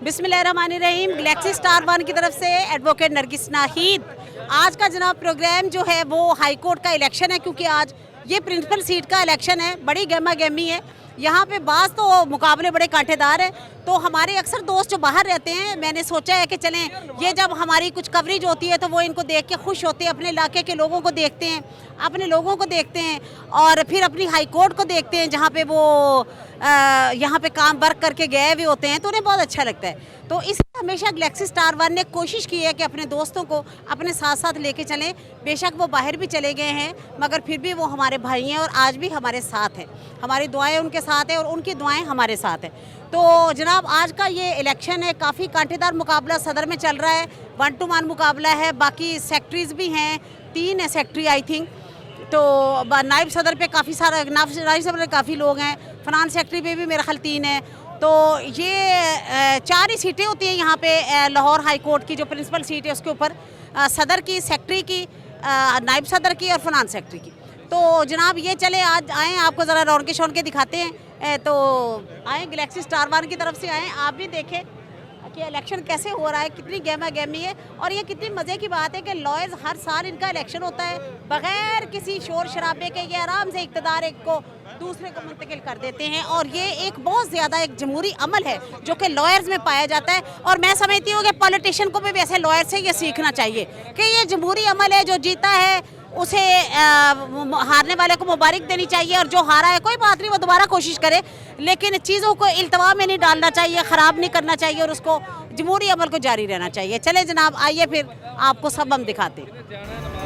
बिस्मिल्लाहिर्रहमानिर्रहीम। Galaxy star one की तरफ से एडवोकेट नरगिस नाहिद। आज का जनाब प्रोग्राम जो है वो हाई कोर्ट का इलेक्शन है, क्योंकि आज ये प्रिंसिपल सीट का इलेक्शन है। बड़ी गहमा गहमी है यहाँ पे, बाज़ तो मुकाबले बड़े कांटेदार हैं। तो हमारे अक्सर दोस्त जो बाहर रहते हैं, मैंने सोचा है कि चलें, ये जब हमारी कुछ कवरेज होती है तो वो इनको देख के खुश होते हैं, अपने इलाके के लोगों को देखते हैं, अपने लोगों को देखते हैं और फिर अपनी हाई कोर्ट को देखते हैं जहाँ पे वो यहाँ पे काम वर्क करके गए हुए होते हैं, तो उन्हें बहुत अच्छा लगता है। तो इसलिए हमेशा गैलेक्सी स्टार वन ने कोशिश की है कि अपने दोस्तों को अपने साथ साथ लेके चलें। बेशक वो बाहर भी चले गए हैं, मगर फिर भी वो हमारे भाई हैं और आज भी हमारे साथ हैं। हमारी दुआएं उनके साथ हैं और उनकी दुआएं हमारे साथ हैं। तो जनाब आज का ये इलेक्शन है, काफ़ी कांटेदार मुकाबला सदर में चल रहा है। 1 to 1 मुकाबला है। बाकी सेक्रेटरीज भी हैं, 3 है सेक्रेटरी आई थिंक। तो नायब सदर पे काफ़ी सारा, नायब सदर पे काफ़ी लोग हैं। फाइनेंस सेक्रेटरी पे भी मेरा ख्याल 3 है। तो ये 4 ही सीटें होती हैं यहाँ पे लाहौर हाई कोर्ट की, जो प्रिंसिपल सीट है उसके ऊपर सदर की, सेक्रेटरी की, नायब सदर की और फाइनेंस सेक्रेटरी की। तो जनाब ये चले आज आएँ, आपको ज़रा रौनके शौनके दिखाते हैं। तो आएँ, गैलेक्सी स्टार वन की तरफ से आएँ, आप भी देखें कि इलेक्शन कैसे हो रहा है, कितनी गहमा गहमी है। और ये कितनी मज़े की बात है कि लॉयर्स हर साल इनका इलेक्शन होता है बग़ैर किसी शोर शराबे के। ये आराम से इक़्तिदार एक को दूसरे को मुंतकिल कर देते हैं और ये एक बहुत ज़्यादा एक जमहूरी अमल है जो कि लॉयर्स में पाया जाता है। और मैं समझती हूँ कि पॉलिटिशियन को भी वैसे लॉयर से ये सीखना चाहिए कि ये जमहूरी अमल है। जो जीता है उसे हारने वाले को मुबारक देनी चाहिए, और जो हारा है कोई बात नहीं, वो दोबारा कोशिश करे, लेकिन चीज़ों को इल्तवा में नहीं डालना चाहिए, ख़राब नहीं करना चाहिए और उसको जमहूरी अमल को जारी रहना चाहिए। चले जनाब, आइए फिर आपको सब हम दिखाते हैं।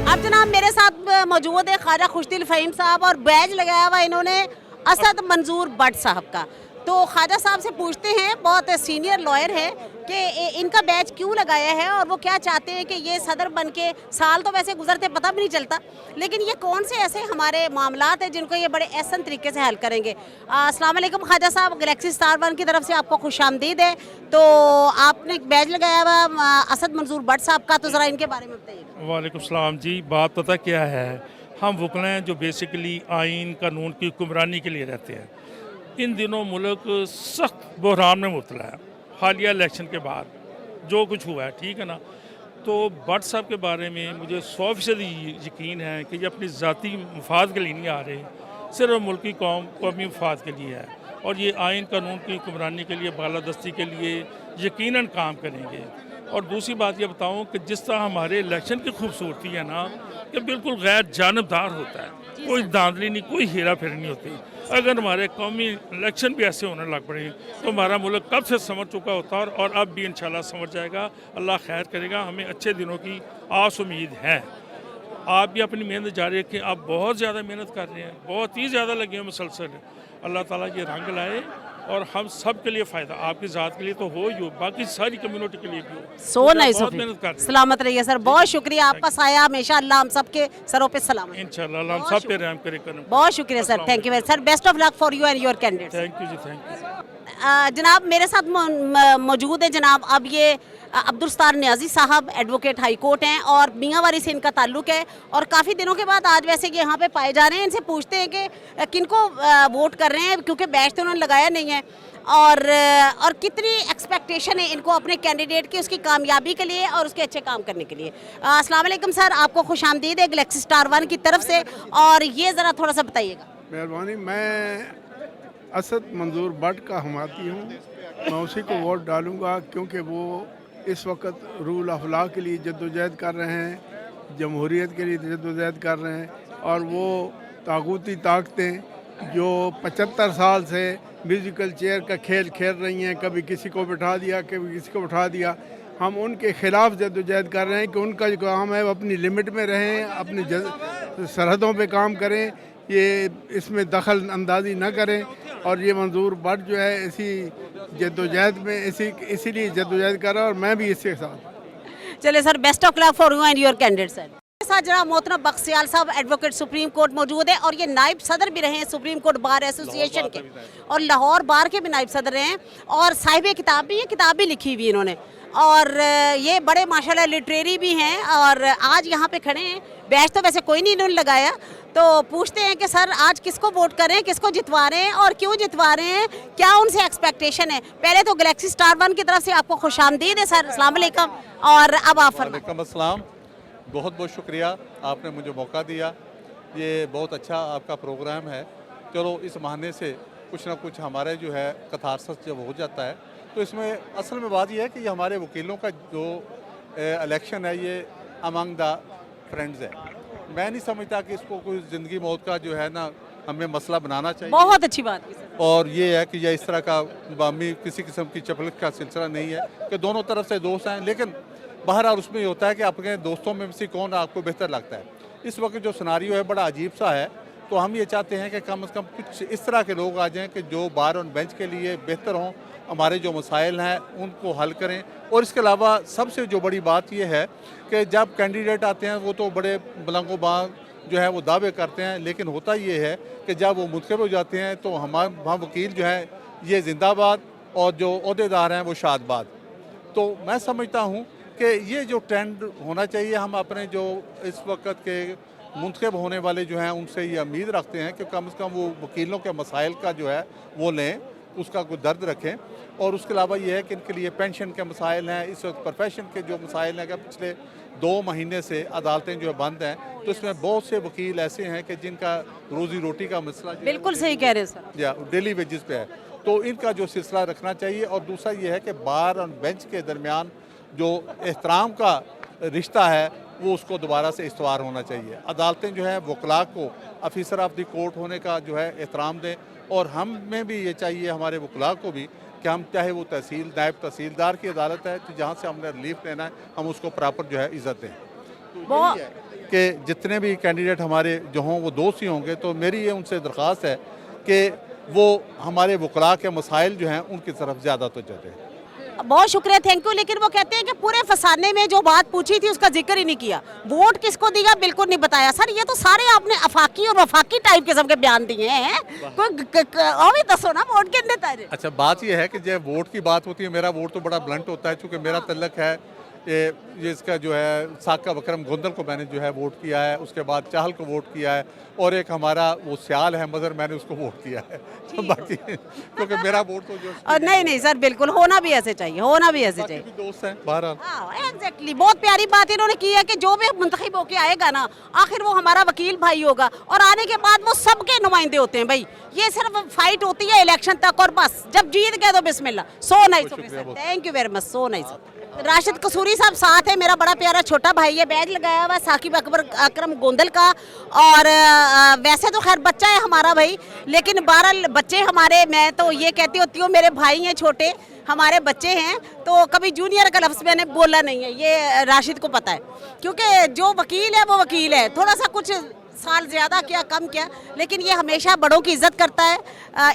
अब जनाब मेरे साथ मौजूद है ख्वाजा खुशदिल फ़हीम साहब, और बैज लगाया हुआ इन्होंने असद मंजूर भट्ट साहब का। तो ख्वाजा साहब से पूछते हैं, बहुत सीनियर लॉयर है, कि इनका बैच क्यों लगाया है और वो क्या चाहते हैं कि ये सदर बन के, साल तो वैसे गुजरते पता भी नहीं चलता, लेकिन ये कौन से ऐसे हमारे मामलात हैं जिनको ये बड़े एहसन तरीके से हल करेंगे। अस्सलाम वालेकुम Khwaja Sahab, Galaxy star one की तरफ से आपको खुशामदीद है। तो आपने एक बैच लगाया हुआ असद मंजूर भट्ट साहब का, तो ज़रा इनके बारे में बताइए। वालेकुम सलाम जी। बात पता क्या है, हम वकला हैं जो बेसिकली आइन कानून की हुक्मरानी के लिए रहते हैं। इन दिनों मुल्क सख्त बहरान में मुब्तला है। हालिया इलेक्शन के बाद जो कुछ हुआ है, ठीक है ना, तो भट्ट साहब के बारे में मुझे 100% यकीन है कि ये अपनी ज़ाती मफाद के लिए नहीं आ रहे, सिर्फ मुल्की कौमी मफाद के लिए है। और ये आइन कानून की हुक्मरानी के लिए, बालादस्ती के लिए यकीनन काम करेंगे। और दूसरी बात ये बताऊं कि जिस तरह हमारे इलेक्शन की खूबसूरती है ना, कि बिल्कुल गैर जानबदार होता है, कोई धांधली नहीं, कोई हेरा फेरी नहीं होती। अगर हमारे कौमी इलेक्शन भी ऐसे होने लग पड़े तो हमारा मुल्क कब से समझ चुका होता है, और अब भी इंशाल्लाह समझ जाएगा। अल्लाह खैर करेगा, हमें अच्छे दिनों की आस उम्मीद है। आप भी अपनी मेहनत जारी रखें। आप बहुत ज़्यादा मेहनत कर रहे हैं, बहुत ही ज़्यादा लगे हैं मुसलसल। अल्लाह ताला ये रंग लाए और हम सब के लिए फ़ायदा, आपकी ज़ात के लिए तो हो ही हो, बाकी सारी कम्युनिटी के लिए भी हो। सो नाइस, मेहनत कर, सलामत रहिए सर, बहुत शुक्रिया। आपका साया हमेशा अल्लाह हम सब के सरों पे सलामत। इंशाल्लाह हम सब पे रहम करे। बहुत शुक्रिया sir, thank you sir, best of luck for you and your candidate. Thank you जी, थैंक यू। जनाब मेरे साथ मौजूद है जनाब, अब ये अब्दुल सत्तार नियाजी साहब एडवोकेट हाई कोर्ट हैं और मियांवारी से इनका ताल्लुक़ है, और काफ़ी दिनों के बाद आज वैसे यहाँ पे पाए जा रहे हैं। इनसे पूछते हैं कि किनको वोट कर रहे हैं, क्योंकि बैच तो उन्होंने लगाया नहीं है, और कितनी एक्सपेक्टेशन है इनको अपने कैंडिडेट की, उसकी कामयाबी के लिए और उसके अच्छे काम करने के लिए। अस्सलाम वालेकुम सर, आपको खुशामदीद है गैलेक्सी स्टार वन की तरफ से, और ये ज़रा थोड़ा सा बताइएगा। मेहरबानी। मैं असद मंजूर भट्ट का हमाती हूँ, मैं उसी को वोट डालूँगा, क्योंकि वो इस वक्त रूल ऑफ लॉ के लिए जद्दोजहद कर रहे हैं, जमहूरियत के लिए जद्दोजहद कर रहे हैं, और वो तागूती ताकतें जो 75 साल से म्यूज़िकल चेयर का खेल खेल रही हैं, कभी किसी को बिठा दिया, कभी किसी को बिठा दिया। हम उनके ख़िलाफ़ जद्दोजहद कर रहे हैं कि उनका जो काम है वो अपनी लिमिट में रहें, अपनी सरहदों पे काम करें, ये इसमें दखल अंदाज़ी न करें। और ये मंजूर भट्ट जो है इसी जद्दोजहद में इसीलिए जद्दोजहद कर रहा है और मैं भी इसके साथ। चलिए sir, best of luck for you and your candidate sir. साथ जनाब मोहतरम बख्तियार साहब एडवोकेट सुप्रीम कोर्ट मौजूद है और ये नायब सदर भी रहे हैं सुप्रीम कोर्ट बार एसोसिएशन के और लाहौर बार के भी नायब सदर रहे हैं और साहिब किताब भी है, किताब भी लिखी हुई इन्होंने और ये बड़े माशाल्लाह लिटरेरी भी हैं और आज यहाँ पे खड़े हैं। बैच तो वैसे कोई नहीं इन्होंने लगाया, तो पूछते हैं कि सर आज किसको वोट करें, किसको जितवा रहे हैं और क्यों जितवा रहे हैं, क्या उनसे एक्सपेक्टेशन है। पहले तो गैलेक्सी स्टार 1 की तरफ से आपको खुशामदीद है सर, अस्सलाम वालेकुम। और अब आप फरमाइए। वालेकुम अस्सलाम, बहुत बहुत शुक्रिया, आपने मुझे मौका दिया। ये बहुत अच्छा आपका प्रोग्राम है। चलो इस बहाने से कुछ ना कुछ हमारे जो है कथारसस जब हो जाता है तो इसमें असल में बात यह है कि ये हमारे वकीलों का जो इलेक्शन है ये अमंग द फ्रेंड्स है। मैं नहीं समझता कि इसको कोई ज़िंदगी मौत का जो है ना हमें मसला बनाना चाहिए। बहुत अच्छी बात की सर। और ये है कि यह इस तरह का बामी किसी किस्म की चपलक का सिलसिला नहीं है कि दोनों तरफ से दोस्त हैं, लेकिन बहरहाल उसमें ये होता है कि आपके दोस्तों में से कौन आपको बेहतर लगता है। इस वक्त जो सिनारियो है बड़ा अजीब सा है, तो हम ये चाहते हैं कि कम से कम कुछ इस तरह के लोग आ जाएं कि जो बार ऑन बेंच के लिए बेहतर हों, हमारे जो मसाइल हैं उनको हल करें। और इसके अलावा सबसे जो बड़ी बात यह है कि जब कैंडिडेट आते हैं वो तो बड़े बुलंदो बाग जो है वो दावे करते हैं, लेकिन होता ये है कि जब वो मुंतखब हो जाते हैं तो हमारे वकील जो है ये जिंदाबाद और जो ओहदेदार हैं वो शादबाद। तो मैं समझता हूँ कि ये जो ट्रेंड होना चाहिए, हम अपने जो इस वक्त के मुंतखब होने वाले जो हैं उनसे ये उम्मीद रखते हैं कि कम से कम वो वकीलों के मसाइल का जो है वो लें, उसका कोई दर्द रखें। और उसके अलावा ये है कि इनके लिए पेंशन के मसाइल हैं, इस वक्त प्रोफेशन के जो मसाइल हैं कि पिछले 2 महीने से अदालतें जो है बंद हैं, तो इसमें बहुत से वकील ऐसे हैं कि जिनका रोज़ी रोटी का मसला बिल्कुल सही कह रहे हैं सर, या डेली वेजेस पे है, तो इनका जो सिलसिला रखना चाहिए। और दूसरा ये है कि बार और बेंच के दरमियान जो एहतराम का रिश्ता है वो उसको दोबारा से इस्तवार होना चाहिए। अदालतें जो है वकला को ऑफिसर ऑफ द कोर्ट होने का जो है एहतराम दें, और हम में भी ये चाहिए हमारे वकला को भी कि हम चाहे वो तहसील नायब तहसीलदार की अदालत है तो जहाँ से हमने रिलीफ लेना है हम उसको प्रॉपर जो है इज़्ज़त दें। तो यही है कि जितने भी कैंडिडेट हमारे जो हों वो दोस्त ही होंगे, तो मेरी ये उनसे दरख्वास्त है कि वो हमारे वकला के मसाइल जो हैं उनकी तरफ ज़्यादा तवज्जो दें। बहुत शुक्रिया, थैंक यू। लेकिन वो कहते हैं कि पूरे फसाने में जो बात पूछी थी उसका जिक्र ही नहीं किया, वोट किसको दिया बिल्कुल नहीं बताया। सर ये तो सारे आपने अफाकी और वफाकी टाइप किस्म के बयान दिए हैं, कोई दसो ना वोट कितने तारे। अच्छा, बात यह है कि जब वोट की बात होती है, मेरा वोट तो बड़ा ब्लंट होता है, चूँकि मेरा तल्लक है ये इसका जो है साका बकरम गोंदल को मैंने जो है वोट किया है, उसके बाद चाहल को वोट किया है, और एक हमारा वो सियाल है मज़र, मैंने उसको वोट किया है। तो बाकी क्योंकि मेरा वोट तो जो नहीं सर, बिल्कुल होना भी ऐसे चाहिए, होना भी ऐसे चाहिए। दोस्त हैं बहरहाल। एग्जैक्टली, बहुत प्यारी बात इन्होंने की है कि जो भी मुंतखब होके आएगा ना आखिर वो हमारा वकील भाई होगा, और आने के बाद वो सबके नुमाइंदे होते हैं। भाई ये सिर्फ फाइट होती है इलेक्शन तक, और बस जब जीत गए तो बिस्मिल्लाह। So nice, thank you very much, so nice. Rashid Kasuri साहब साथ है, मेरा बड़ा प्यारा छोटा भाई है, बैज लगाया हुआ साकिब अकरम गोंदल का। और वैसे तो खैर बच्चा है हमारा भाई, लेकिन 12 बच्चे हमारे, मैं तो ये कहती होती हूँ मेरे भाई हैं छोटे, हमारे बच्चे हैं, तो कभी जूनियर का लफ्ज़ मैंने बोला नहीं है, ये राशिद को पता है। क्योंकि जो वकील है वो वकील है, थोड़ा सा कुछ साल ज़्यादा क्या कम क्या, लेकिन ये हमेशा बड़ों की इज्जत करता है,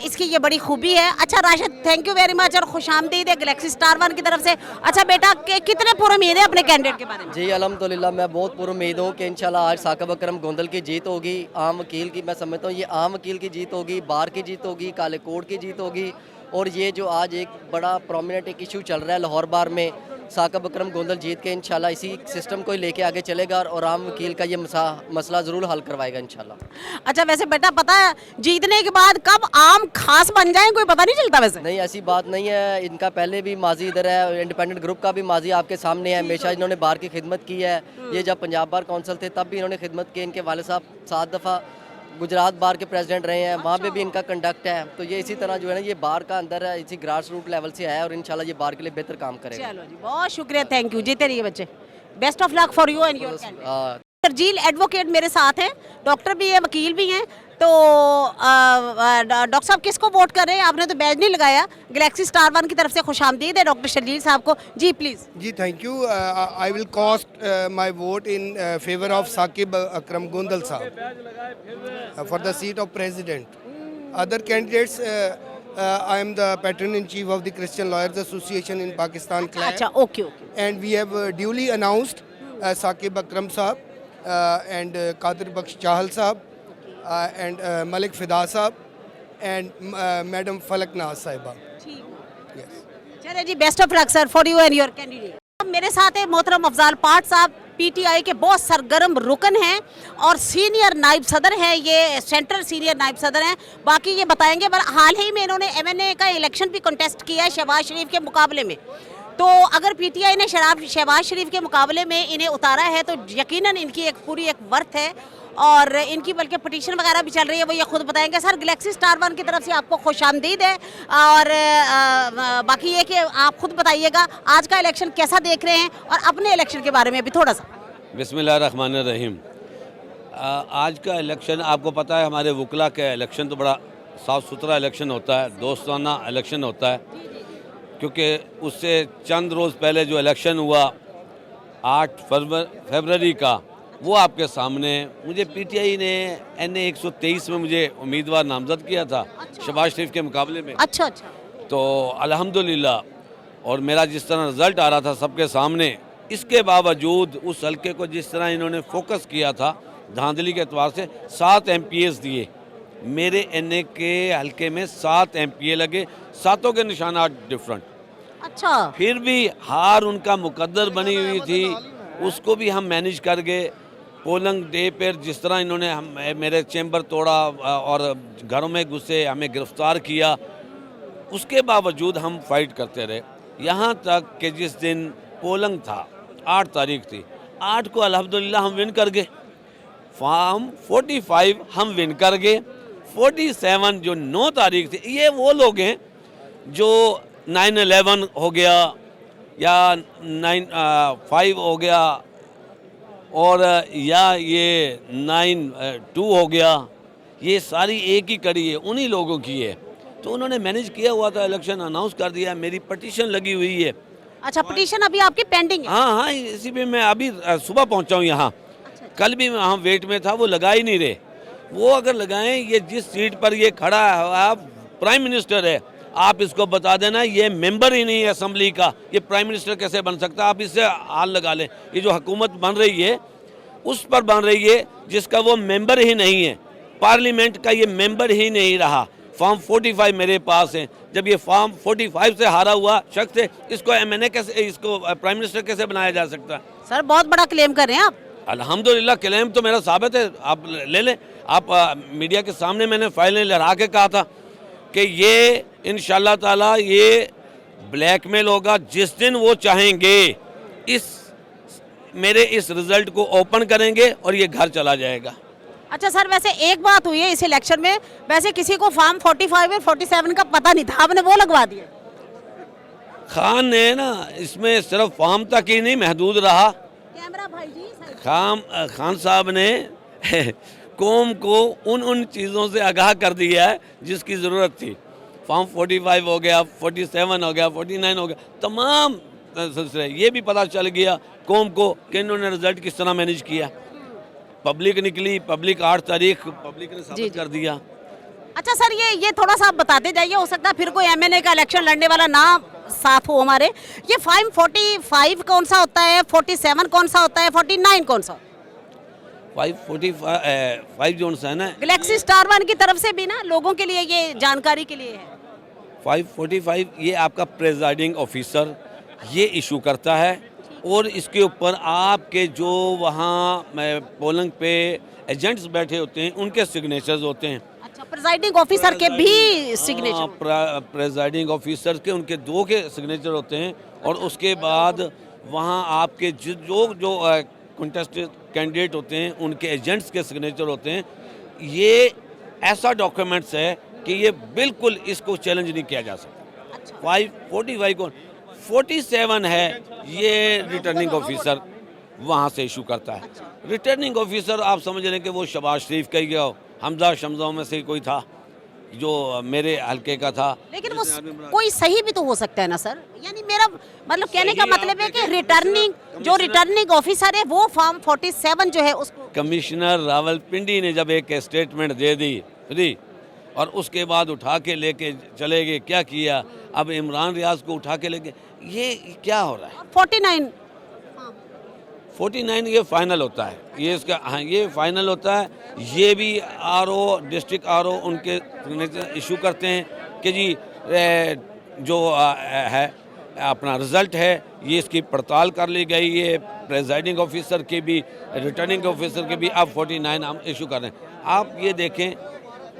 इसकी ये बड़ी खूबी है। अच्छा Rashid, thank you very much और खुशामदीद है गैलेक्सी स्टार 1 की तरफ से। अच्छा बेटा, कितने पुरुमीद है अपने कैंडिडेट के बारे में? जी अल्हम्दुलिल्लाह, मैं बहुत पुरुमीद हूँ कि इंशाल्लाह आज साकिब अकरम गोंदल की जीत होगी। आम वकील की, मैं समझता हूँ ये आम वकील की जीत होगी, बार की जीत होगी, काले कोर्ट की जीत होगी। और ये जो आज एक बड़ा प्रोमिनेंट एक इशू चल रहा है लाहौर बार में, साकिब अकरम गोंदल जीत के इंशाल्लाह इसी सिस्टम को ही लेके आगे चलेगा और आम वकील का ये मसला ज़रूर हल करवाएगा इंशाल्लाह। अच्छा वैसे बेटा, पता है जीतने के बाद कब आम खास बन जाए कोई पता नहीं चलता वैसे। नहीं, ऐसी बात नहीं है, इनका पहले भी माजी इधर है, इंडिपेंडेंट ग्रुप का भी माजी आपके सामने है, हमेशा इन्होंने बार की खिदमत की है। ये जब पंजाब बार काउंसिल थे तब भी इन्होंने खिदमत की, इनके वाले साहब 7 दफ़ा गुजरात बार के प्रेसिडेंट रहे हैं, वहाँ पे भी इनका कंडक्ट है। तो ये इसी तरह जो है ना ये बार का अंदर है, इसी ग्रास रूट लेवल से है और इंशाल्लाह ये बार के लिए बेहतर काम करेगा। चलो जी, बहुत शुक्रिया, थैंक यू, जीते रहिए बच्चे, best of luck for you and your candidate. Tarjeel advocate मेरे साथ हैं, डॉक्टर भी है, वकील भी हैं, तो डॉक्टर साहब किसको वोट कर रहे हैं? आपने तो बैज नहीं लगाया। गैलेक्सी स्टार वन की तरफ से खुशामदीद है डॉक्टर शर्जील साहब को। जी प्लीज़। जी thank you. I will cast my vote in favour of Saqib Akram Gondal साहब for the seat of president. Other candidates, I am the patron in chief of the Christian lawyers association in Pakistan अच्छा, okay okay. And we have duly announced Saqib Akram साहब and Qadir बख्श चाहल साहब and Malik Fida साहब and Madam Falak Naaz साहिबा। Yes. चलिए जी, best of luck sir for you and your candidate. मेरे साथ है मोहतरम अफजाल पाठ साहब, पीटीआई के बहुत सरगर्म रुकन हैं और सीनियर नायब सदर हैं, ये सेंट्रल सीनियर नायब सदर हैं। बाकी ये बताएंगे, पर हाल ही में इन्होंने एमएनए का इलेक्शन भी कंटेस्ट किया है शहबाज शरीफ के मुकाबले में। तो अगर पीटीआई ने शहबाज शरीफ के मुकाबले में इन्हें उतारा है तो यकीनन इनकी एक पूरी एक वर्थ है और इनकी बल्कि पटिशन वगैरह भी चल रही है, वो ये खुद बताएंगे। सर, गैलेक्सी स्टार वन की तरफ से आपको खुशामदीद है और बाकी ये कि आप खुद बताइएगा आज का इलेक्शन कैसा देख रहे हैं और अपने इलेक्शन के बारे में भी थोड़ा सा। बिस्मिल्लाहिर्रहमानिर्रहीम। आज का इलेक्शन आपको पता है, हमारे वकला का इलेक्शन तो बड़ा साफ़ सुथरा इलेक्शन होता है, दोस्ताना इलेक्शन होता है, क्योंकि उससे चंद रोज़ पहले जो इलेक्शन हुआ 8 फरवरी का, वो आपके सामने। मुझे पीटीआई ने NA 123 में मुझे उम्मीदवार नामजद किया था शहबाज शरीफ के मुकाबले में। अच्छा अच्छा। तो अल्हम्दुलिल्लाह, और मेरा जिस तरह रिज़ल्ट आ रहा था सबके सामने, इसके बावजूद उस हल्के को जिस तरह इन्होंने फोकस किया था धांधली के एतबार से 7 MPs दिए। मेरे NA के हल्के में 7 MPA लगे, सातों के निशानात डिफरेंट। अच्छा। फिर भी हार उनका मुकद्दर बनी हुई थी, उसको भी हम मैनेज कर गए। पोलिंग डे पर जिस तरह इन्होंने मेरे चैम्बर तोड़ा और घरों में घुसे, हमें गिरफ्तार किया, उसके बावजूद हम फाइट करते रहे। यहाँ तक कि जिस दिन पोलिंग था 8 तारीख थी, 8 को अल्हम्दुलिल्लाह हम विन कर गए। फॉर्म 45 हम विन कर गए। 47 जो 9 तारीख थी, ये वो लोग हैं जो 9/11 हो गया या 9/5 हो गया और या ये 9/2 हो गया, ये सारी एक ही कड़ी है, उन्हीं लोगों की है। तो उन्होंने मैनेज किया हुआ था, इलेक्शन अनाउंस कर दिया, मेरी पटिशन लगी हुई है। अच्छा, पटिशन अभी आपकी पेंडिंग है? हाँ, इसी में मैं अभी सुबह पहुंचा हूँ यहाँ। कल भी मैं वहाँ वेट में था, वो लगा ही नहीं रहे। वो अगर लगाएं, ये जिस सीट पर ये खड़ा है, आप प्राइम मिनिस्टर है, आप इसको बता देना ये मेंबर ही नहीं है असेंबली का, ये प्राइम मिनिस्टर कैसे बन सकता है? आप इससे हाल लगा लें। ये जो हुकूमत बन रही है उस पर बन रही है जिसका वो मेंबर ही नहीं है, पार्लियामेंट का ये मेंबर ही नहीं रहा। फॉर्म 45 मेरे पास है। जब ये फॉर्म 45 से हारा हुआ शख्स है, इसको MNA कैसे, इसको प्राइम मिनिस्टर कैसे बनाया जा सकता है? सर, बहुत बड़ा क्लेम कर रहे हैं आप। अल्हम्दुलिल्लाह, क्लेम तो मेरा साबित है, आप ले लें। आप मीडिया के सामने मैंने फाइलें लहरा के कहा था कि ये इंशाल्लाह ताला ये ब्लैकमेल होगा। जिस दिन वो चाहेंगे मेरे इस रिजल्ट को ओपन करेंगे और ये घर चला जाएगा। अच्छा सर, वैसे एक बात हुई है इस इलेक्शन में, वैसे किसी को फॉर्म 45 और 47 का पता नहीं था, आपने वो लगवा दिया। खान ने ना इसमें सिर्फ फॉर्म तक ही नहीं महदूद रहा। कैमरा भाई जी, खान साहब ने कौम को उन चीज़ों से आगाह कर दिया है जिसकी ज़रूरत थी। फॉर्म 45 हो गया, 47 हो गया, 49 हो गया, तमाम सिलसिले। ये भी पता चल गया कौम को कि इन्होंने रिजल्ट किस तरह मैनेज किया। पब्लिक निकली, पब्लिक 8 तारीख पब्लिक ने साबित कर दिया। अच्छा सर, ये थोड़ा सा आप बताते जाइए, हो सकता है फिर कोई MNA का इलेक्शन लड़ने वाला ना साथ हो हमारे। ये फॉर्म 45 कौन सा होता है, 47 कौन सा होता है, 49 कौन सा? 545 जोन सा है ना, गैलेक्सी स्टार वन की तरफ से भी ना लोगों के लिए ये जानकारी के लिए है। 545 ये आपका प्रेजाइडिंग ऑफिसर ये इशू करता है और इसके ऊपर आपके जो वहाँ पोलिंग पे एजेंट्स बैठे होते हैं उनके सिग्नेचर्स होते हैं। अच्छा, प्रेजाइडिंग ऑफिसर के भी सिग्नेचर? प्रेजाइडिंग ऑफिसर के उनके 2 के सिग्नेचर होते हैं और उसके बाद वहाँ आपके जो कंटेस्टेड कैंडिडेट होते हैं उनके एजेंट्स के सिग्नेचर होते हैं। ये ऐसा डॉक्यूमेंट्स है कि ये बिल्कुल इसको चैलेंज नहीं किया जा सकता। अच्छा। 545 कौन, 47 है ये रिटर्निंग ऑफिसर वहाँ से इशू करता है। रिटर्निंग ऑफिसर आप समझ लें कि वो शहबाज शरीफ का ही गया हो, हमजा शमजाओं में से कोई था जो मेरे हल्के का था। लेकिन वो कोई सही भी तो हो सकता है ना सर, यानी मेरा मतलब कहने का मतलब है कि रिटर्निंग ऑफिसर है वो फॉर्म 47 जो है उसको कमिश्नर रावलपिंडी ने जब एक स्टेटमेंट दे दी और उसके बाद उठा के लेके चले गए, क्या किया? अब इमरान रियाज को उठा के लेके, ये क्या हो रहा है? 49 ये फाइनल होता है, ये इसका हाँ ये फाइनल होता है। ये भी आरओ डिस्ट्रिक्ट आरओ उनके इशू करते हैं कि जी जो है अपना रिज़ल्ट है ये इसकी पड़ताल कर ली गई, ये प्रेजाइडिंग ऑफिसर के भी रिटर्निंग ऑफिसर के भी अब 49 हम इशू कर रहे हैं। आप ये देखें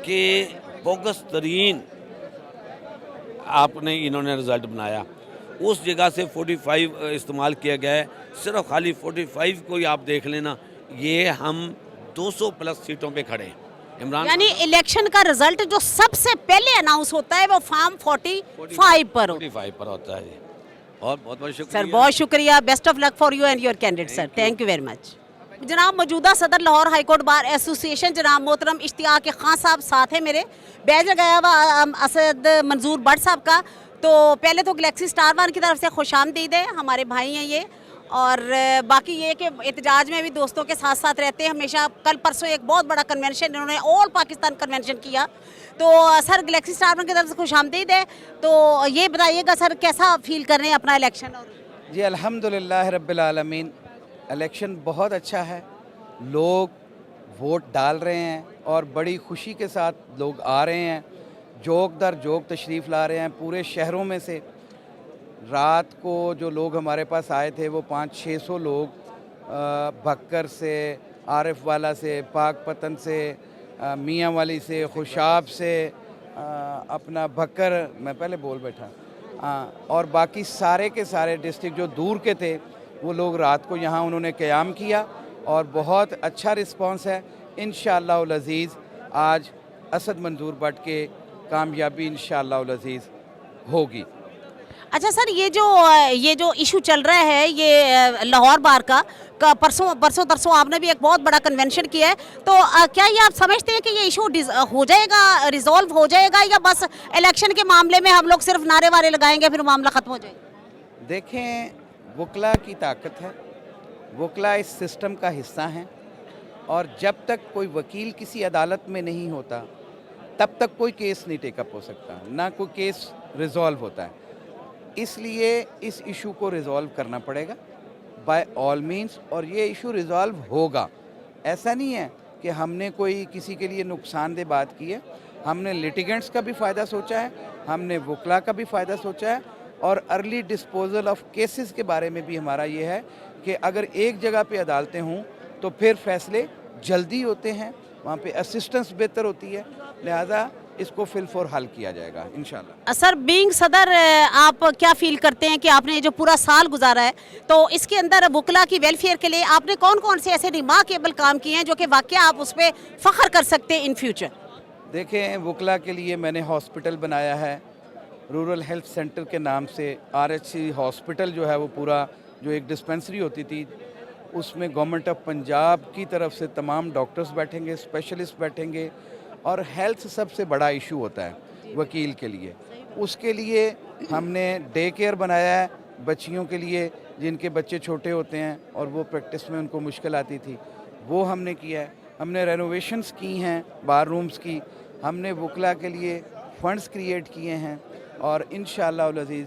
कि बोगस तरीन आपने इन्होंने रिज़ल्ट बनाया, उस जगह से 45 इस्तेमाल किया गया है। सिर्फ खाली 45 को ही आप देख लेना, ये हम 200 प्लस सीटों पे खड़े हैं। इमरान यानी इलेक्शन का रिजल्ट जो सबसे पहले अनाउंस होता है वो फॉर्म 45 पर होता है। 45 पर होता है। और बहुत बहुत शुक्रिया सर, बहुत शुक्रिया, best of luck for you and your candidate sir, thank you very much. जनाब मौजूदा सदर Lahore high court bar association जनाब मोहतरम इश्तियाक खान साहब साथ है मेरे, बैज लगाया हुआ असद मंजूर भट्ट साहब का। तो पहले तो गैलेक्सी स्टार वन की तरफ से खुशामदीद है, हमारे भाई हैं ये, और बाकी ये कि एहतजाज में भी दोस्तों के साथ साथ रहते हैं हमेशा। कल परसों एक बहुत बड़ा कन्वेंशन इन्होंने ऑल पाकिस्तान कन्वेंशन किया, तो सर गैलेक्सी स्टार वन की तरफ से खुशामदीद है। तो ये बताइएगा सर कैसा फील कर रहे हैं अपना इलेक्शन? और जी अल्हम्दुलिल्लाह रब्बिल आलमीन, इलेक्शन बहुत अच्छा है, लोग वोट डाल रहे हैं और बड़ी खुशी के साथ लोग आ रहे हैं, जोक दर जोक तशरीफ़ ला रहे हैं पूरे शहरों में से। रात को जो लोग हमारे पास आए थे वो 500-600 लोग भक्कर से, आरिफ वाला से, पाक पतन से, मियाँ वाली से, खुशाब से, अपना भक्कर मैं पहले बोल बैठा, और बाकी सारे के सारे डिस्ट्रिक्ट जो दूर के थे वो लोग रात को यहाँ उन्होंने क़याम किया और बहुत अच्छा रिस्पांस है। इंशाअल्लाह उल अज़ीज़ आज असद मंजूर भट्ट के कामयाबी इंशाअल्लाह उल अज़ीज़ होगी। अच्छा सर, ये जो इशू चल रहा है ये लाहौर बार का परसों तरसों आपने भी एक बहुत बड़ा कन्वेंशन किया है, तो क्या ये आप समझते हैं कि ये इशू हो जाएगा, रिजॉल्व हो जाएगा, या बस इलेक्शन के मामले में हम लोग सिर्फ नारे वारे लगाएंगे फिर मामला ख़त्म हो जाएगा? देखें, वकला की ताकत है, वकला इस सिस्टम का हिस्सा हैं, और जब तक कोई वकील किसी अदालत में नहीं होता तब तक कोई केस नहीं टेकअप हो सकता, ना कोई केस रिज़ॉल्व होता है। इसलिए इस इशू को रिज़ॉल्व करना पड़ेगा बाय ऑल मीन्स, और ये इशू रिज़ॉल्व होगा। ऐसा नहीं है कि हमने कोई किसी के लिए नुकसानदेह बात की है, हमने लिटिगेंट्स का भी फ़ायदा सोचा है, हमने वकला का भी फ़ायदा सोचा है, और अर्ली डिस्पोजल ऑफ केसेस के बारे में भी हमारा ये है कि अगर एक जगह पे अदालतें हों तो फिर फैसले जल्दी होते हैं, वहाँ पे असिस्टेंस बेहतर होती है, लिहाजा इसको फिल फॉर हल किया जाएगा इंशाल्लाह। सर बीइंग सदर, आप क्या फील करते हैं कि आपने जो पूरा साल गुजारा है तो इसके अंदर वकला की वेलफेयर के लिए आपने कौन कौन से ऐसे रिमार्केबल काम किए हैं जो कि वाकई आप उस पर फ़ख्र कर सकते हैं इन फ्यूचर? देखें, वकला के लिए मैंने हॉस्पिटल बनाया है रूरल हेल्थ सेंटर के नाम से। RHC हॉस्पिटल जो है वो पूरा जो एक डिस्पेंसरी होती थी उसमें गवर्नमेंट ऑफ पंजाब की तरफ से तमाम डॉक्टर्स बैठेंगे, स्पेशलिस्ट बैठेंगे, और हेल्थ सबसे बड़ा इशू होता है वकील के लिए। उसके लिए हमने डे केयर बनाया है बच्चियों के लिए जिनके बच्चे छोटे होते हैं और वो प्रैक्टिस में उनको मुश्किल आती थी, वो हमने किया है। हमने रेनोवेशंस की हैं बार रूम्स की, हमने वकला के लिए फ़ंड्स क्रिएट किए हैं, और इंशाअल्लाह उल अज़ीज़